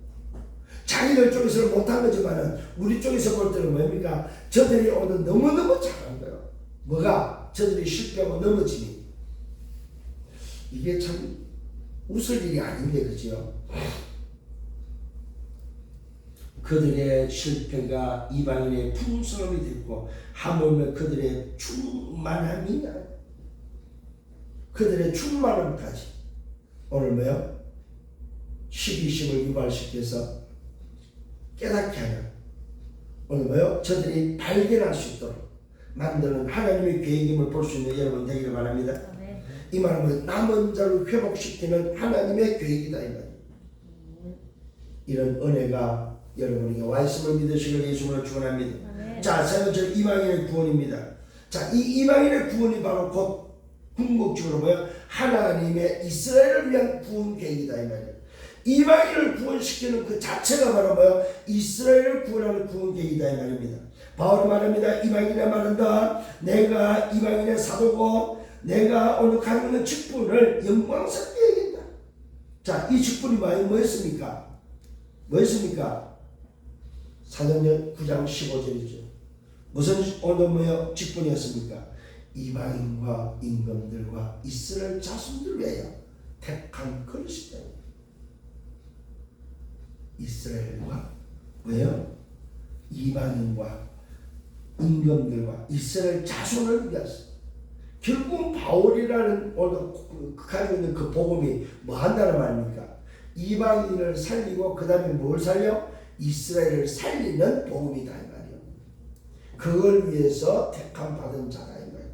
자기들 쪽에서는 못한 거지만은 우리 쪽에서 볼 때는 뭡니까? 저들이 오늘 너무너무 잘한 거예요. 뭐가? 저들이 실패하고 넘어지니. 이게 참 웃을 일이 아닌데, 그죠? 그들의 실패가 이방인의 풍성함이 됐고, 하물며 그들의 충만함이냐? 그들의 충만함까지 오늘 뭐요? 시기심을 유발시켜서 깨닫게 하여 오늘 뭐요? 저들이 발견할 수 있도록 만드는 하나님의 계획임을 볼 수 있는 여러분 되기를 바랍니다. 네. 이 말은 남은 자를 회복시키는 하나님의 계획이다 이 말이에요. 이런 은혜가 여러분에게 와 있음을 믿으시길 예수님으로 축원합니다. 네. 자, 세 번째 이방인의 구원입니다. 자, 이 이방인의 구원이 바로 곧 궁극적으로 뭐야? 하나님의 이스라엘을 위한 구원 계획이다 이 말이에요. 이방인을 구원시키는 그 자체가 바로 뭐야? 이스라엘을 구원하는 구원 계획이다 이 말입니다. 바울이 말합니다. 이방인에 말한다. 내가 이방인의 사도고 내가 오늘 가지고 있는 직분을 영광스럽게 여긴다. 자, 이 직분이 뭐였습니까? 뭐였습니까? 사도행전 9장 15절이죠. 무슨 오늘 뭐요? 직분이었습니까? 이방인과 임금들과 이스라엘 자손들 위하여 택한 그릇이다. 이스라엘과 뭐예요? 이방인과 임금들과 이스라엘 자손을 위해서. 결국 바울이라는 오늘 가지고 있는 그 복음이 뭐 한다는 말입니까? 이방인을 살리고 그 다음에 뭘 살려? 이스라엘을 살리는 복음이다 이 말이에요. 그걸 위해서 택함 받은 자다 이 말이에요.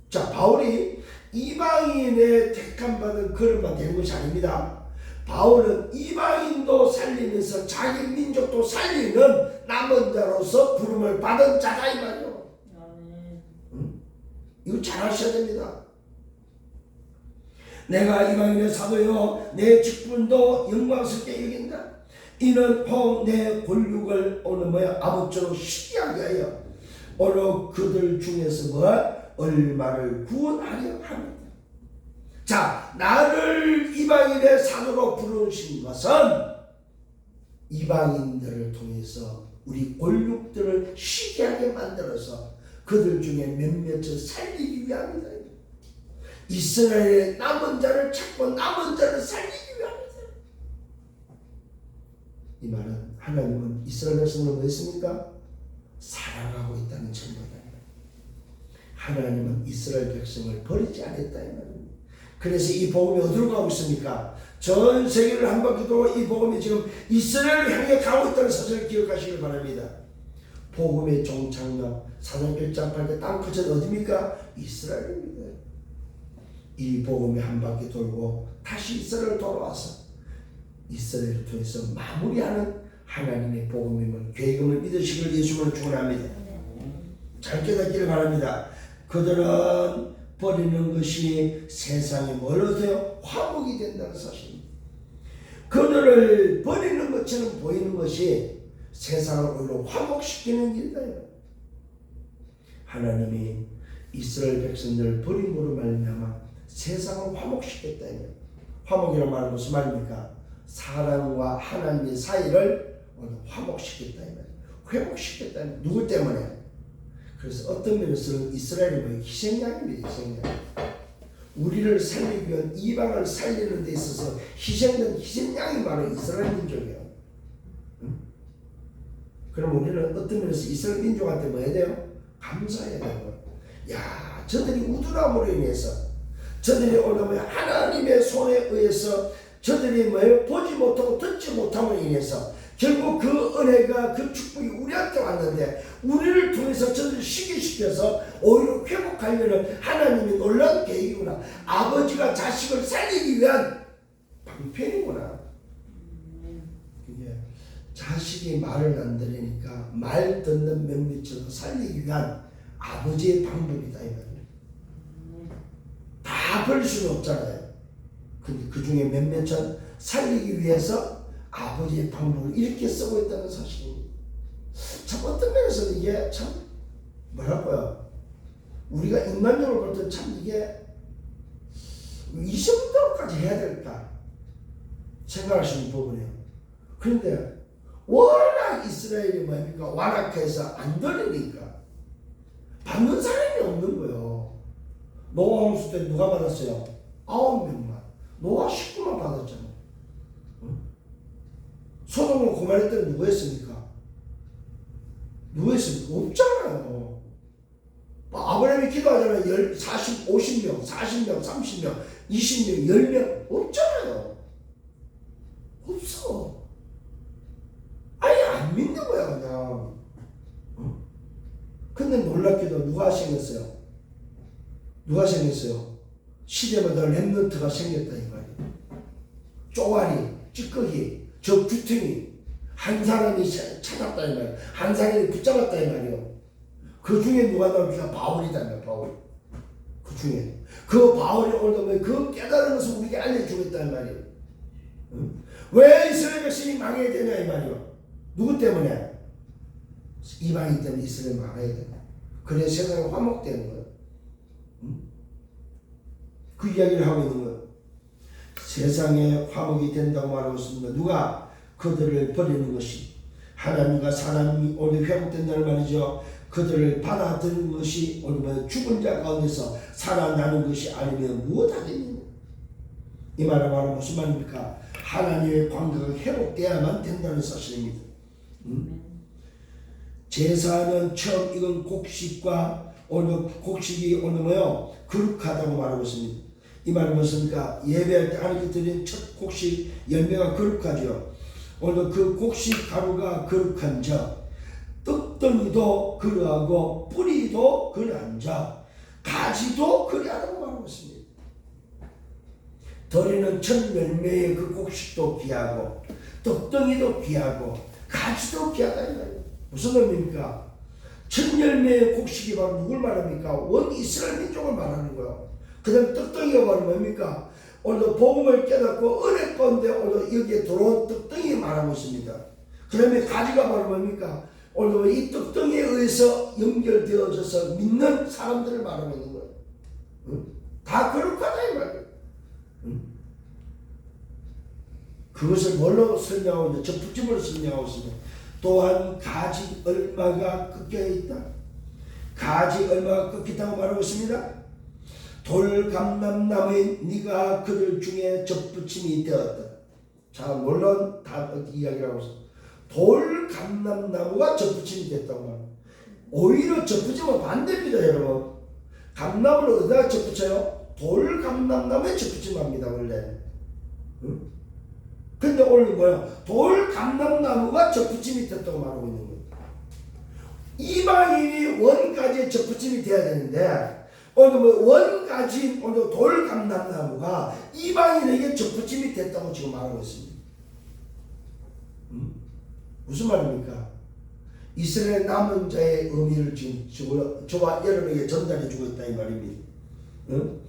자, 바울이 이방인의 택함 받은 그릇만 되는 것이 아닙니다. 바울은 이방인도 살리면서 자기 민족도 살리는 남은 자로서 부름을 받은 자다 이 말이에요. 응? 이거 잘 하셔야 됩니다. 내가 이방인의 사도요 내 직분도 영광스럽게 여긴다. 이는 혹 내 권력을 오늘 뭐야 아무쪼록 시기하게 하여 오늘 그들 중에서 뭐 얼마를 구원하려 합니다. 자, 나를 이방인의 사도로 부르신 것은 이방인들을 통해서 우리 골육들을 쉬게 하게 만들어서 그들 중에 몇몇을 살리기 위함이다. 이스라엘의 남은 자를 찾고 남은 자를 살리기 위함이다. 이 말은 하나님은 이스라엘 백성을 뭐 했습니까? 사랑하고 있다는 증거다. 하나님은 이스라엘 백성을 버리지 않았다 이 말입니다. 그래서 이 복음이 어디로 가고 있습니까? 전 세계를 한 바퀴 돌고 이 복음이 지금 이스라엘을 향해 가고 있다는 사실을 기억하시길 바랍니다. 복음의 종착역 사도행 1장 8절 땅끝은 어디입니까? 이스라엘입니다. 이 복음이 한 바퀴 돌고 다시 이스라엘 돌아와서 이스라엘을 통해서 마무리하는 하나님의 복음임을 계획을 믿으시길 예수님을 축원합니다. 잘 깨닫기를 바랍니다. 그들은 버리는 것이 세상에 뭘 얻어요? 화목이 된다는 사실입니다. 그들을 버리는 것처럼 보이는 것이 세상을 오히려 화목시키는 일이다. 하나님이 이스라엘 백성들을 버림으로 말미암아 세상을 화목시켰다. 화목이라는 말은 무슨 말입니까? 사람과 하나님의 사이를 화목시켰다. 회복시켰다. 누구 때문에? 그래서 어떤 면에서는 이스라엘이 뭐 희생양입니다. 희생양. 우리를 살리기 위한 이방을 살리는 데 있어서 희생된 희생양이 바로 이스라엘 민족이에요. 응? 그럼 우리는 어떤 면에서 이스라엘 민족한테 뭐 해야 돼요? 감사해야 돼요. 야, 저들이 우둔함으로 인해서 저들이 오늘 하나님의 손에 의해서 저들이 뭐예요? 보지 못하고 듣지 못함으로 인해서 결국 그 은혜가 그 축복이 우리한테 왔는데 우리를 통해서 저들을 시기시켜서 오히려 회복하려는 하나님의 놀라운 계획이구나. 아버지가 자식을 살리기 위한 방편이구나. 이게 자식이 말을 안 들으니까 말 듣는 몇몇을 살리기 위한 아버지의 방법이다. 이 말이에요. 다 버릴 수는 없잖아요. 근데 그 중에 몇몇은 살리기 위해서 아버지의 방법을 이렇게 쓰고 있다는 사실입니다. 참 어떤 면에서는 이게 참 뭐랄까요? 우리가 인간적으로 볼 때 참 이게 이 정도까지 해야 될까 생각하시는 부분이에요. 그런데 워낙 이스라엘이 뭡니까? 완악해서 안 들으니까 받는 사람이 없는 거예요. 노아 홍수 때 누가 받았어요? 9명만. 노아 19만 받았잖아요. 소돔과 고모라 때는 누구 했습니까? 누구 했습니까? 없잖아요. 아브라함이 기도하잖아요. 40, 50명, 40명, 30명, 20명, 10명 없잖아요. 없어. 아예 안 믿는 거야 그냥. 근데 놀랍게도 누가 생겼어요? 누가 생겼어요? 시대마다 렘넌트가 생겼다 이 말이에요. 쪼가리, 찌꺼기, 적주탱이 한 사람이 찾았다 이 말이에요. 한 사람이 붙잡았다 이 말이에요. 그 중에 누가 나옵니까? 바울이다. 바울. 그 중에 그 바울이 오늘 그 깨달은 것을 우리에게 알려주겠다 이 말이에요. 응? 왜 이스라엘 백성이 망해야 되냐 이 말이에요. 누구 때문에? 이방인 때문에 이스라엘 망해야 되냐. 그래야 세상이 화목되는 거예요. 응? 그 이야기를 하고 있는 거예요. 세상에 화목이 된다고 말하고 있습니다. 누가 그들을 버리는 것이 하나님과 사람이 오늘 회복된다는 말이죠. 그들을 받아들이는 것이 오늘 죽은 자 가운데서 살아나는 것이 아니면 무엇하겠느냐. 이 말은 바로 무슨 말입니까? 하나님의 관계가 회복되어야만 된다는 사실입니다. 제사는 처음 익은 곡식과 오늘 곡식이 오늘 뭐요? 거룩하다고 말하고 있습니다. 이 말은 무엇입니까? 예배할 때 하나님께 드린 첫 곡식 열매가 거룩하죠. 오늘 그 곡식 가루가 거룩한 자, 떡덩이도 그러하고 뿌리도 그러한 자, 가지도 그러하다고 말하고 있습니다. 드리는 첫 열매의 그 곡식도 귀하고 떡덩이도 귀하고 가지도 귀하다 이 말이에요. 무슨 의미입니까? 첫 열매의 곡식이 바로 누굴 말합니까? 원 이스라엘 민족을 말하는 거예요. 그 다음 떡덩이가 바로 뭡니까? 오늘 복음을 깨닫고 은혜 가운데 오늘 여기에 들어온 떡덩이 말하고 있습니다. 그 다음에 가지가 바로 뭡니까? 오늘 이 떡덩이에 의해서 연결되어져서 믿는 사람들을 말하고 있는 거예요. 응? 다 거룩하다 이 말이에요. 응? 그것을 뭘로 설명하고 있냐? 접붙임으로 설명하고 있습니다. 또한 가지 얼마가 꺾여 있다. 가지 얼마가 꺾였다고 말하고 있습니다. 돌감람나무에 네가 그들 중에 접붙임이 되었다. 자, 물론 다 이야기라고 했습니다. 돌감람나무가 접붙임이 됐다고 말합니다. 오히려 접붙임은 반대입니다, 여러분. 감람을 어디다 접붙여요? 돌감람나무에 접붙임합니다, 원래. 응? 근데 오늘 뭐야? 돌감람나무가 접붙임이 됐다고 말하고 있는 거예요. 이방인이 원가지에 접붙임이 돼야 되는데, 오늘 뭐 원가지, 오늘 돌감람나무가 이방인에게 접붙임이 됐다고 지금 말하고 있습니다. 무슨 말입니까? 이스라엘 남은 자의 의미를 지금 저와 여러분에게 전달해 주고 있다 이 말입니다. 응?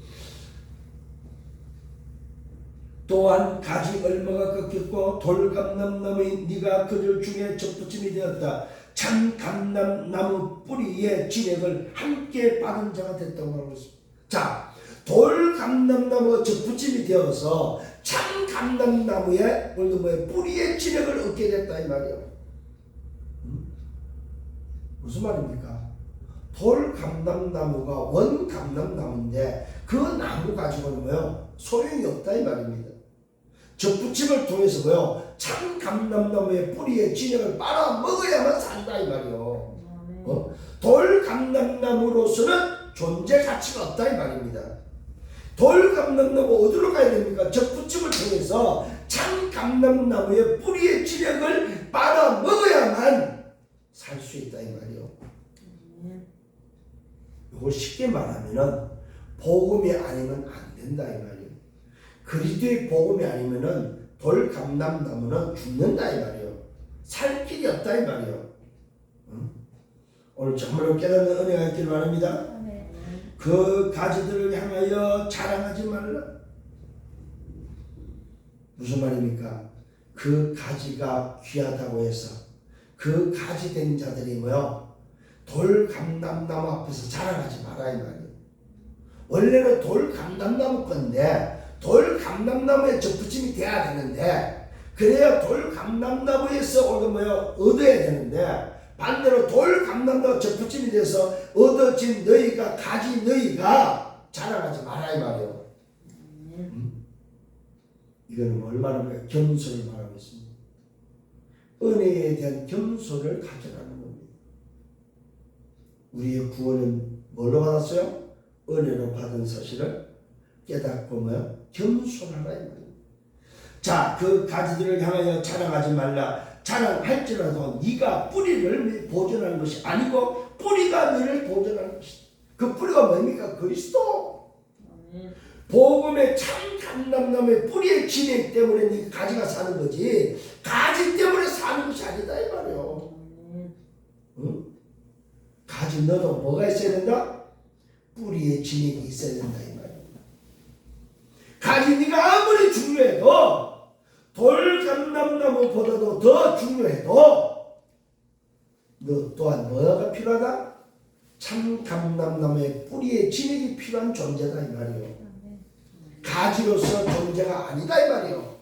또한 가지 얼마가 꺾였고 돌감람나무에 네가 그들 중에 접붙임이 되었다. 참 감람나무 뿌리의 진액을 함께 받은 자가 됐다고 말하고 있습니다. 자, 돌감람나무가 접붙임이 되어서 참 감람나무의 뿌리의 진액을 얻게 됐다 이 말이에요. 무슨 말입니까? 돌감람나무가 원감람나무인데 그 나무 가지고는 뭐요? 소용이 없다 이 말입니다. 접붙임을 통해서 뭐요? 참 감람나무의 뿌리의 진액을 빨아 먹어야만 산다 이 말이요. 돌감람나무로서는 존재 가치가 없다 이 말입니다. 돌감람나무 어디로 가야 됩니까? 접붙임을 통해서 참 감람나무의 뿌리의 진액을 빨아 먹어야만 살 수 있다 이 말이요. 이걸 쉽게 말하면은 복음이 아니면 안 된다 이 말이요. 그리스도의 복음이 아니면은 돌감람나무는 죽는다 이 말이요. 살 길이 없다 이 말이요. 응? 오늘 정말로 깨닫는 은혜가 있길 바랍니다. 그 가지들을 향하여 자랑하지 말라. 무슨 말입니까? 그 가지가 귀하다고 해서 그 가지 된 자들이 뭐요? 돌감람나무 앞에서 자랑하지 마라 이 말이에요. 원래는 돌감람나무 건데 돌감람나무에 접붙임이 돼야 되는데 그래야 돌감람나무에서 얻어야 되는데 반대로 돌감람나무 접붙임이 돼서 얻어진 너희가 가지 너희가 자랑하지 마라 이 말이에요. 이거는 얼마나 겸손을 말하고 있습니다. 은혜에 대한 겸손을 가져가는 겁니다. 우리의 구원은 뭘로 받았어요? 은혜로 받은 사실을 깨닫고 겸손하라 이 말입니다. 자, 그 가지들을 향하여 자랑하지 말라. 자랑할지라도 네가 뿌리를 보존하는 것이 아니고 뿌리가 너를 보존하는 것이다. 그 뿌리가 뭡니까? 그리스도. 복음의 참 감람나무의 뿌리의 진액 때문에 네 가지가 사는 거지 가지 때문에 사는 것이 아니다 이 말이요. 응? 가지 너도 뭐가 있어야 된다? 뿌리의 진액이 있어야 된다 이 말이요. 가지 네가 아무리 중요해도 돌감람나무보다도 더 중요해도 너 또한 뭐가 필요하다? 참 감람나무의 뿌리의 진액이 필요한 존재다 이 말이요. 가지로서 존재가 아니다 이 말이요.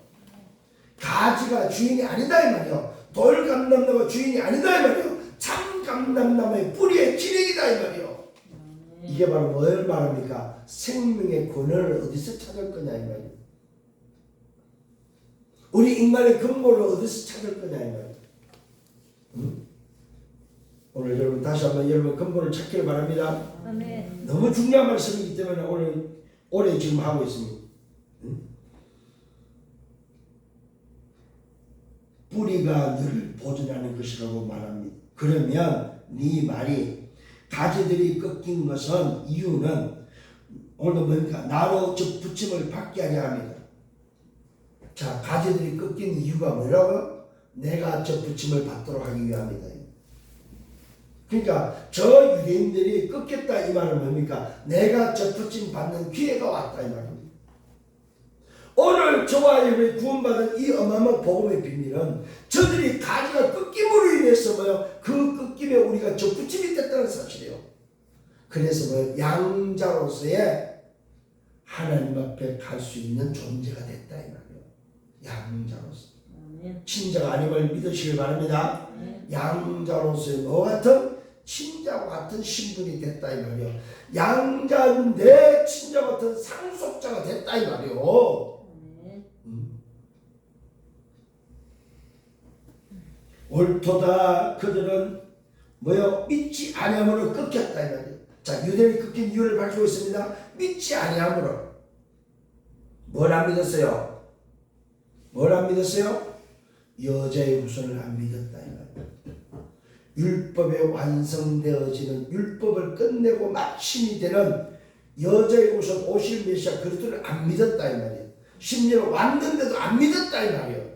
가지가 주인이 아니다 이 말이요. 돌감람나무가 주인이 아니다 이 말이요. 참 감람나무의 뿌리의 진액이다 이 말이요. 이게 바로 뭘 말합니까? 생명의 근원을 어디서 찾을 거냐 이 말이요. 우리 인간의 근본을 어디서 찾을 거냐 이 말이요. 응? 오늘 여러분 다시 한번 여러분 근본을 찾기를 바랍니다. 아멘. 너무 중요한 말씀이기 때문에 오래 지금 하고 있습니다. 응? 뿌리가 너를 보존하는 것이라고 말합니다. 그러면 네 말이 가지들이 꺾인 것은 이유는 오늘도 뭡니까? 나로 접붙임을 받게 하려 합니다. 자, 가지들이 꺾인 이유가 뭐라고? 내가 접붙임을 받도록 하기 위함이다. 그러니까 저 유대인들이 꺾였다 이 말은 뭡니까? 내가 접붙임 받는 기회가 왔다 이 말입니다. 오늘 저와 여러분이 구원받은 이 어마어마한 복음의 비밀은 저들이 가지가 꺾임으로 인해서 그 꺾임에 우리가 접붙임이 됐다는 사실이에요. 그래서 양자로서의 하나님 앞에 갈 수 있는 존재가 됐다 이 말이에요. 양자로서. 아멘. 친자가 아님을 믿으시길 바랍니다. 아멘. 양자로서의 뭐 같은 친자와 같은 신분이 됐다 이 말이요. 양자인데 친자 같은 상속자가 됐다 이 말이요. 아멘. 옳도다 그들은 뭐요? 믿지 아니함으로 끊겼다 이 말이에요. 자, 유대인이 끊긴 이유를 밝히고 있습니다. 믿지 아니함으로. 뭘 안 믿었어요? 뭘 안 믿었어요? 여자의 후손을 안 믿었다 이 말이에요. 율법에 완성되어지는 율법을 끝내고 마침이 되는 여자의 후손 오실 메시아 그리스도를 안 믿었다 이 말이에요. 심지어 왔는데도 안 믿었다 이 말이에요.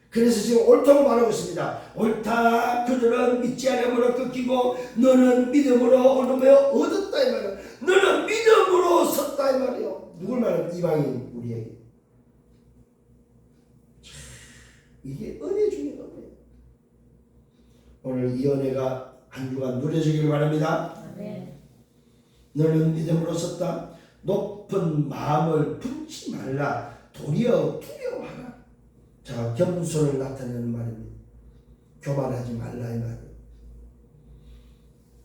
그래서 지금 옳다고 말하고 있습니다. 옳다 그들은 믿지 않음으로 끊기고 너는 믿음으로 얻었다 이 말이에요. 너는 믿음으로 섰다 이 말이에요. 누굴 말하는? 이방인 우리에게. 이게 은혜 중에 은혜. 오늘 이 은혜가 한 주간 누려지기를 바랍니다. 아멘. 너는 믿음으로 섰다. 높은 마음을 품지 말라. 도리어 두려워하라. 자, 겸손을 나타내는 말입니다. 교만하지 말라 이 말이에요.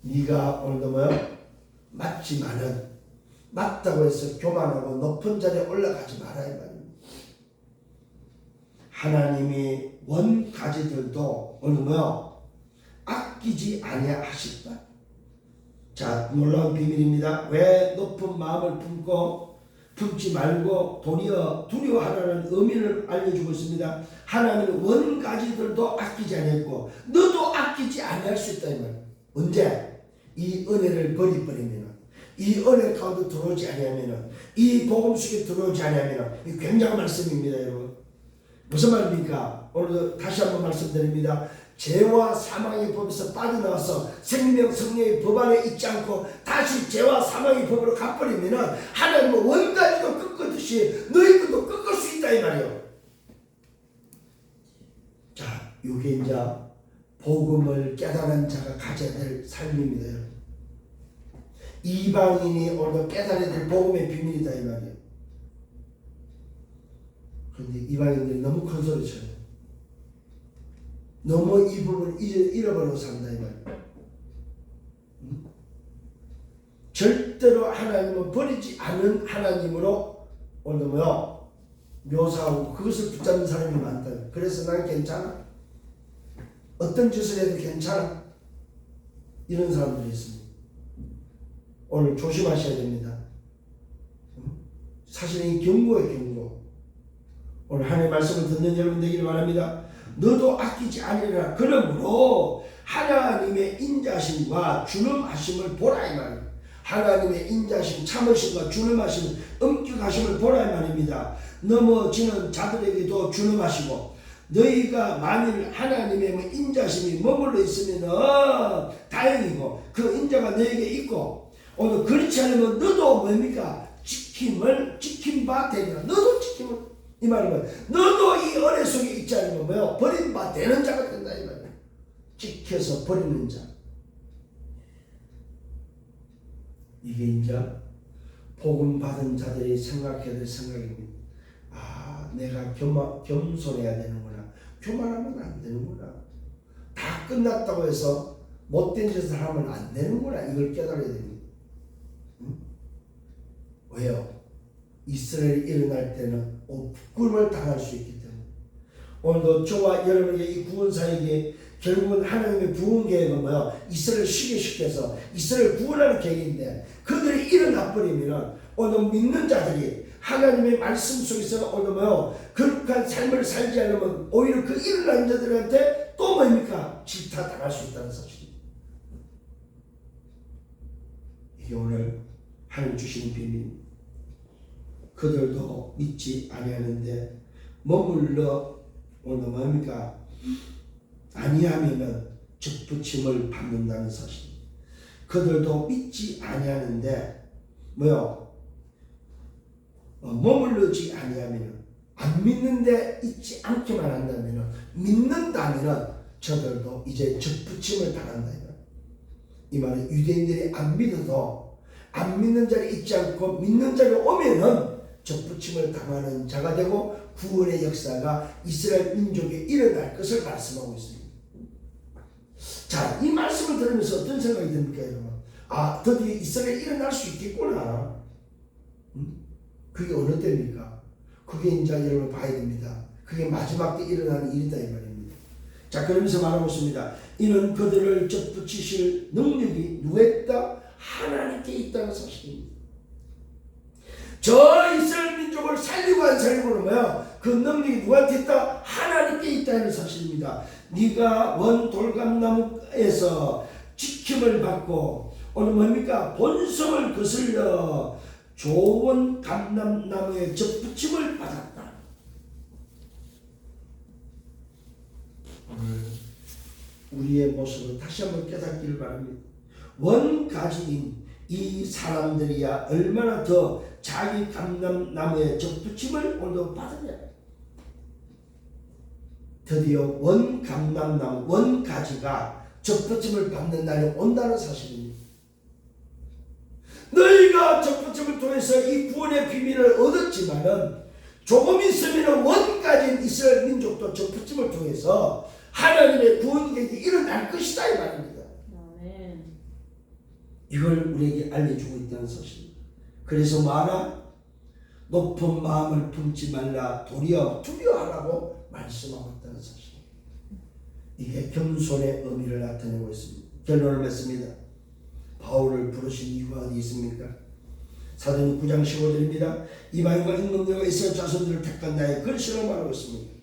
네가 오늘도 뭐요? 맞지만은 맞다고 해서 교만하고 높은 자리에 올라가지 마라 이 말입니다. 하나님이 원가지들도 오늘 뭐요? 아끼지 아니하셨다. 자, 놀라운 비밀입니다. 왜 높은 마음을 품지 말고 도리어 두려워하라는 의미를 알려주고 있습니다. 하나님은 원가지들도 아끼지 아니했고 너도 아끼지 아니할 수 있다 이 말이에요. 언제? 이 은혜를 버리면, 이 은혜 가운데 들어오지 아니하면, 이 복음 속에 들어오지 아니하면, 이 굉장한 말씀입니다 여러분. 무슨 말입니까? 오늘도 다시 한번 말씀드립니다. 죄와 사망의 법에서 빠져나와서 생명 성령의 법 안에 있지 않고 다시 죄와 사망의 법으로 가버리면 하나님은 원가지도 꺾듯이 너희 것도 꺾을 수 있다 이 말이에요. 자, 이게 이제 복음을 깨달은 자가 가져야 될 삶입니다 여러분. 이방인이 오늘도 깨달아야 될 복음의 비밀이다 이 말이에요. 그런데 이방인들이 너무 큰 소리 쳐요. 너무 이 부분을 잃어버리고 산다 이 말이에요. 절대로 하나님은 버리지 않은 하나님으로 오늘 뭐요? 묘사하고 그것을 붙잡는 사람이 많다. 그래서 난 괜찮아. 어떤 짓을 해도 괜찮아. 이런 사람들이 있습니다. 오늘 조심하셔야 됩니다. 사실은 이 경고예요, 경고. 오늘 하나님의 말씀을 듣는 여러분 되기를 바랍니다. 너도 아끼지 아니라 그러므로 하나님의 인자심과 준엄하심을 보라 이 말입니다. 하나님의 인자심, 참으심과 준엄하심, 엄격하심을 보라 이 말입니다. 넘어지는 자들에게도 준엄하시고 너희가 만일 하나님의 인자심이 머물러 있으면 다행이고 그 인자가 너에게 있고 오늘 그렇지 않으면 너도 뭡니까? 지킴바 되리라. 너도 지킴을 이 말은 너도 이 은혜 속에 있지 않으면 뭐요? 버림바 되는 자가 된다 이 말이에요. 지켜서 버리는 자. 이게 이제 복음 받은 자들이 생각해야 될 생각입니다. 아, 내가 겸손해야 되는구나. 교만하면 안 되는구나. 다 끝났다고 해서 못된 짓을 하면 안 되는구나. 이걸 깨달아야 됩니다. 응? 왜요? 이스라엘이 일어날 때는 부끄러움을 당할 수 있기 때문에 오늘도 저와 여러분에게 이 구원사에게 결국은 하나님의 구원 계획은 뭐야? 이스라엘을 쉬게 시켜서 이스라엘을 구원하는 계획인데 그들이 일어나 버리면 오늘 믿는 자들이 하나님의 말씀 속에서 오늘 뭐야? 거룩한 삶을 살지 않으면 오히려 그 일어난 자들한테 또 뭡니까? 질타 당할 수 있다는 사실입니다. 이게 오늘 하나님 주시는 비밀입니다. 그들도 믿지 아니하는데 머물러 오늘 뭡니까? 아니하면은 적부침을 받는다는 사실. 그들도 믿지 아니하는데 뭐요? 머물러지 아니하면은 안 믿는데 있지 않기만 한다면은 믿는다면은 저들도 이제 적부침을 당한다 이 말은 유대인들이 안 믿어도 안 믿는 자리에 있지 않고 믿는 자리에 오면은 접붙임을 당하는 자가 되고 구원의 역사가 이스라엘 민족에 일어날 것을 말씀하고 있습니다. 자, 이 말씀을 들으면서 어떤 생각이 듭니까, 여러분? 아, 드디어 이스라엘이 일어날 수 있겠구나. 그게 어느 때입니까? 그게 이제 여러분 봐야 됩니다. 그게 마지막 때 일어나는 일이다 이 말입니다. 자, 그러면서 말하고 있습니다. 이는 그들을 접붙이실 능력이 누구에 있다? 하나님께 있다는 사실입니다. 저 이스라엘 민족을 살리고 안 살리고는 뭐야? 그 능력이 누구한테 있다? 하나님께 있다는 사실입니다. 네가 원 돌감나무에서 지킴을 받고 오늘 뭡니까? 본성을 거슬려 좋은 감람나무에 접붙임을 받았다. 우리의 모습을 다시 한번 깨닫기를 바랍니다. 원가지인 이 사람들이야 얼마나 더 자기 감람나무의 접붙임을 오늘도 받으냐. 드디어 원감람나무 원가지가 접붙임을 받는 날이 온다는 사실입니다. 너희가 접붙임을 통해서 이 구원의 비밀을 얻었지만은 조금 있으면 원가지인 이스라엘 민족도 접붙임을 통해서 하나님의 구원 계획이 일어날 것이다 이 말입니다. 아멘. 이걸 우리에게 알려주고 있다는 사실입니다. 그래서 말아 높은 마음을 품지 말라 도리어 두려워하라고 말씀하고 있다는 사실입니다. 이게 겸손의 의미를 나타내고 있습니다. 결론을 맺습니다. 바울을 부르신 이유가 어디 있습니까? 사도행 9장 15절입니다. 이방인과 임금들과 이스라엘 자손들을 택한 나의 글씨를 말하고 있습니다.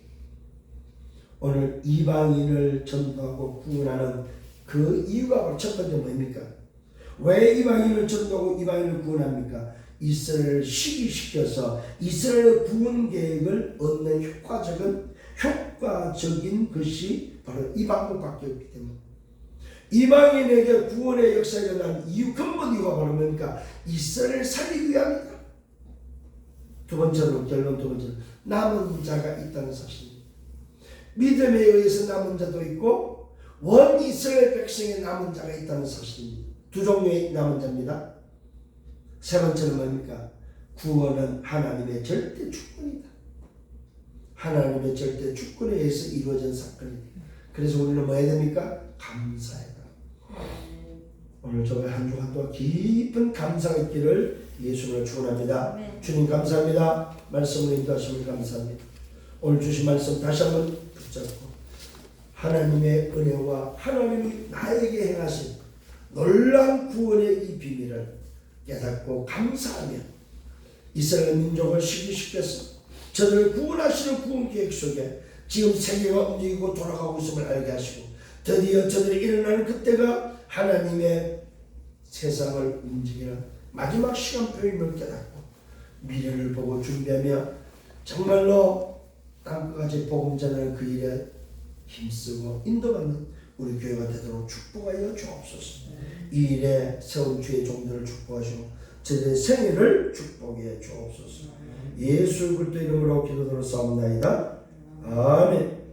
오늘 이방인을 전도하고 구원하는 그 이유가 바로 첫 번째 뭐입니까? 왜 이방인을 전도하고 이방인을 구원합니까? 이스라엘을 시기시켜서 이스라엘의 구원 계획을 얻는 효과적인 것이 바로 이 방법밖에 없기 때문에 이방인에게 구원의 역사가 일어난 이유 근본 이유가 바로 뭡니까? 이스라엘을 살리기 위함이다. 두 번째로 결론 두 번째로 남은 자가 있다는 사실입니다. 믿음에 의해서 남은 자도 있고 원 이스라엘 백성의 남은 자가 있다는 사실입니다. 두 종류의 남은 자입니다. 세 번째는 뭡니까? 구원은 하나님의 절대 주권이다. 하나님의 절대 주권에 의해서 이루어진 사건이다. 그래서 우리는 뭐 해야 됩니까? 감사해라. 오늘 저희 한 주간 동안 깊은 감사가 있기를 예수님을 축원합니다. 주님 감사합니다. 말씀을 인도하시면 감사합니다. 오늘 주신 말씀 다시 한번 붙잡고 하나님의 은혜와 하나님이 나에게 행하신 놀라운 구원의 이 비밀을 깨닫고 감사하며 이스라엘 민족을 시기시켜서 저들을 구원하시는 구원 계획 속에 지금 세계가 움직이고 돌아가고 있음을 알게 하시고 드디어 저들이 일어나는 그때가 하나님의 세상을 움직이는 마지막 시간표임을 깨닫고 미래를 보고 준비하며 정말로 땅끝까지 복음 전하는 그 일에 힘쓰고 인도받는 우리 교회가 되도록 축복하여 주옵소서. 이 일에 세운 주의 종들을 축복하시고 저들의 생애를 축복해 주옵소서. 예수 그리스도 이름으로 기도드렸사옵나이다. 아멘.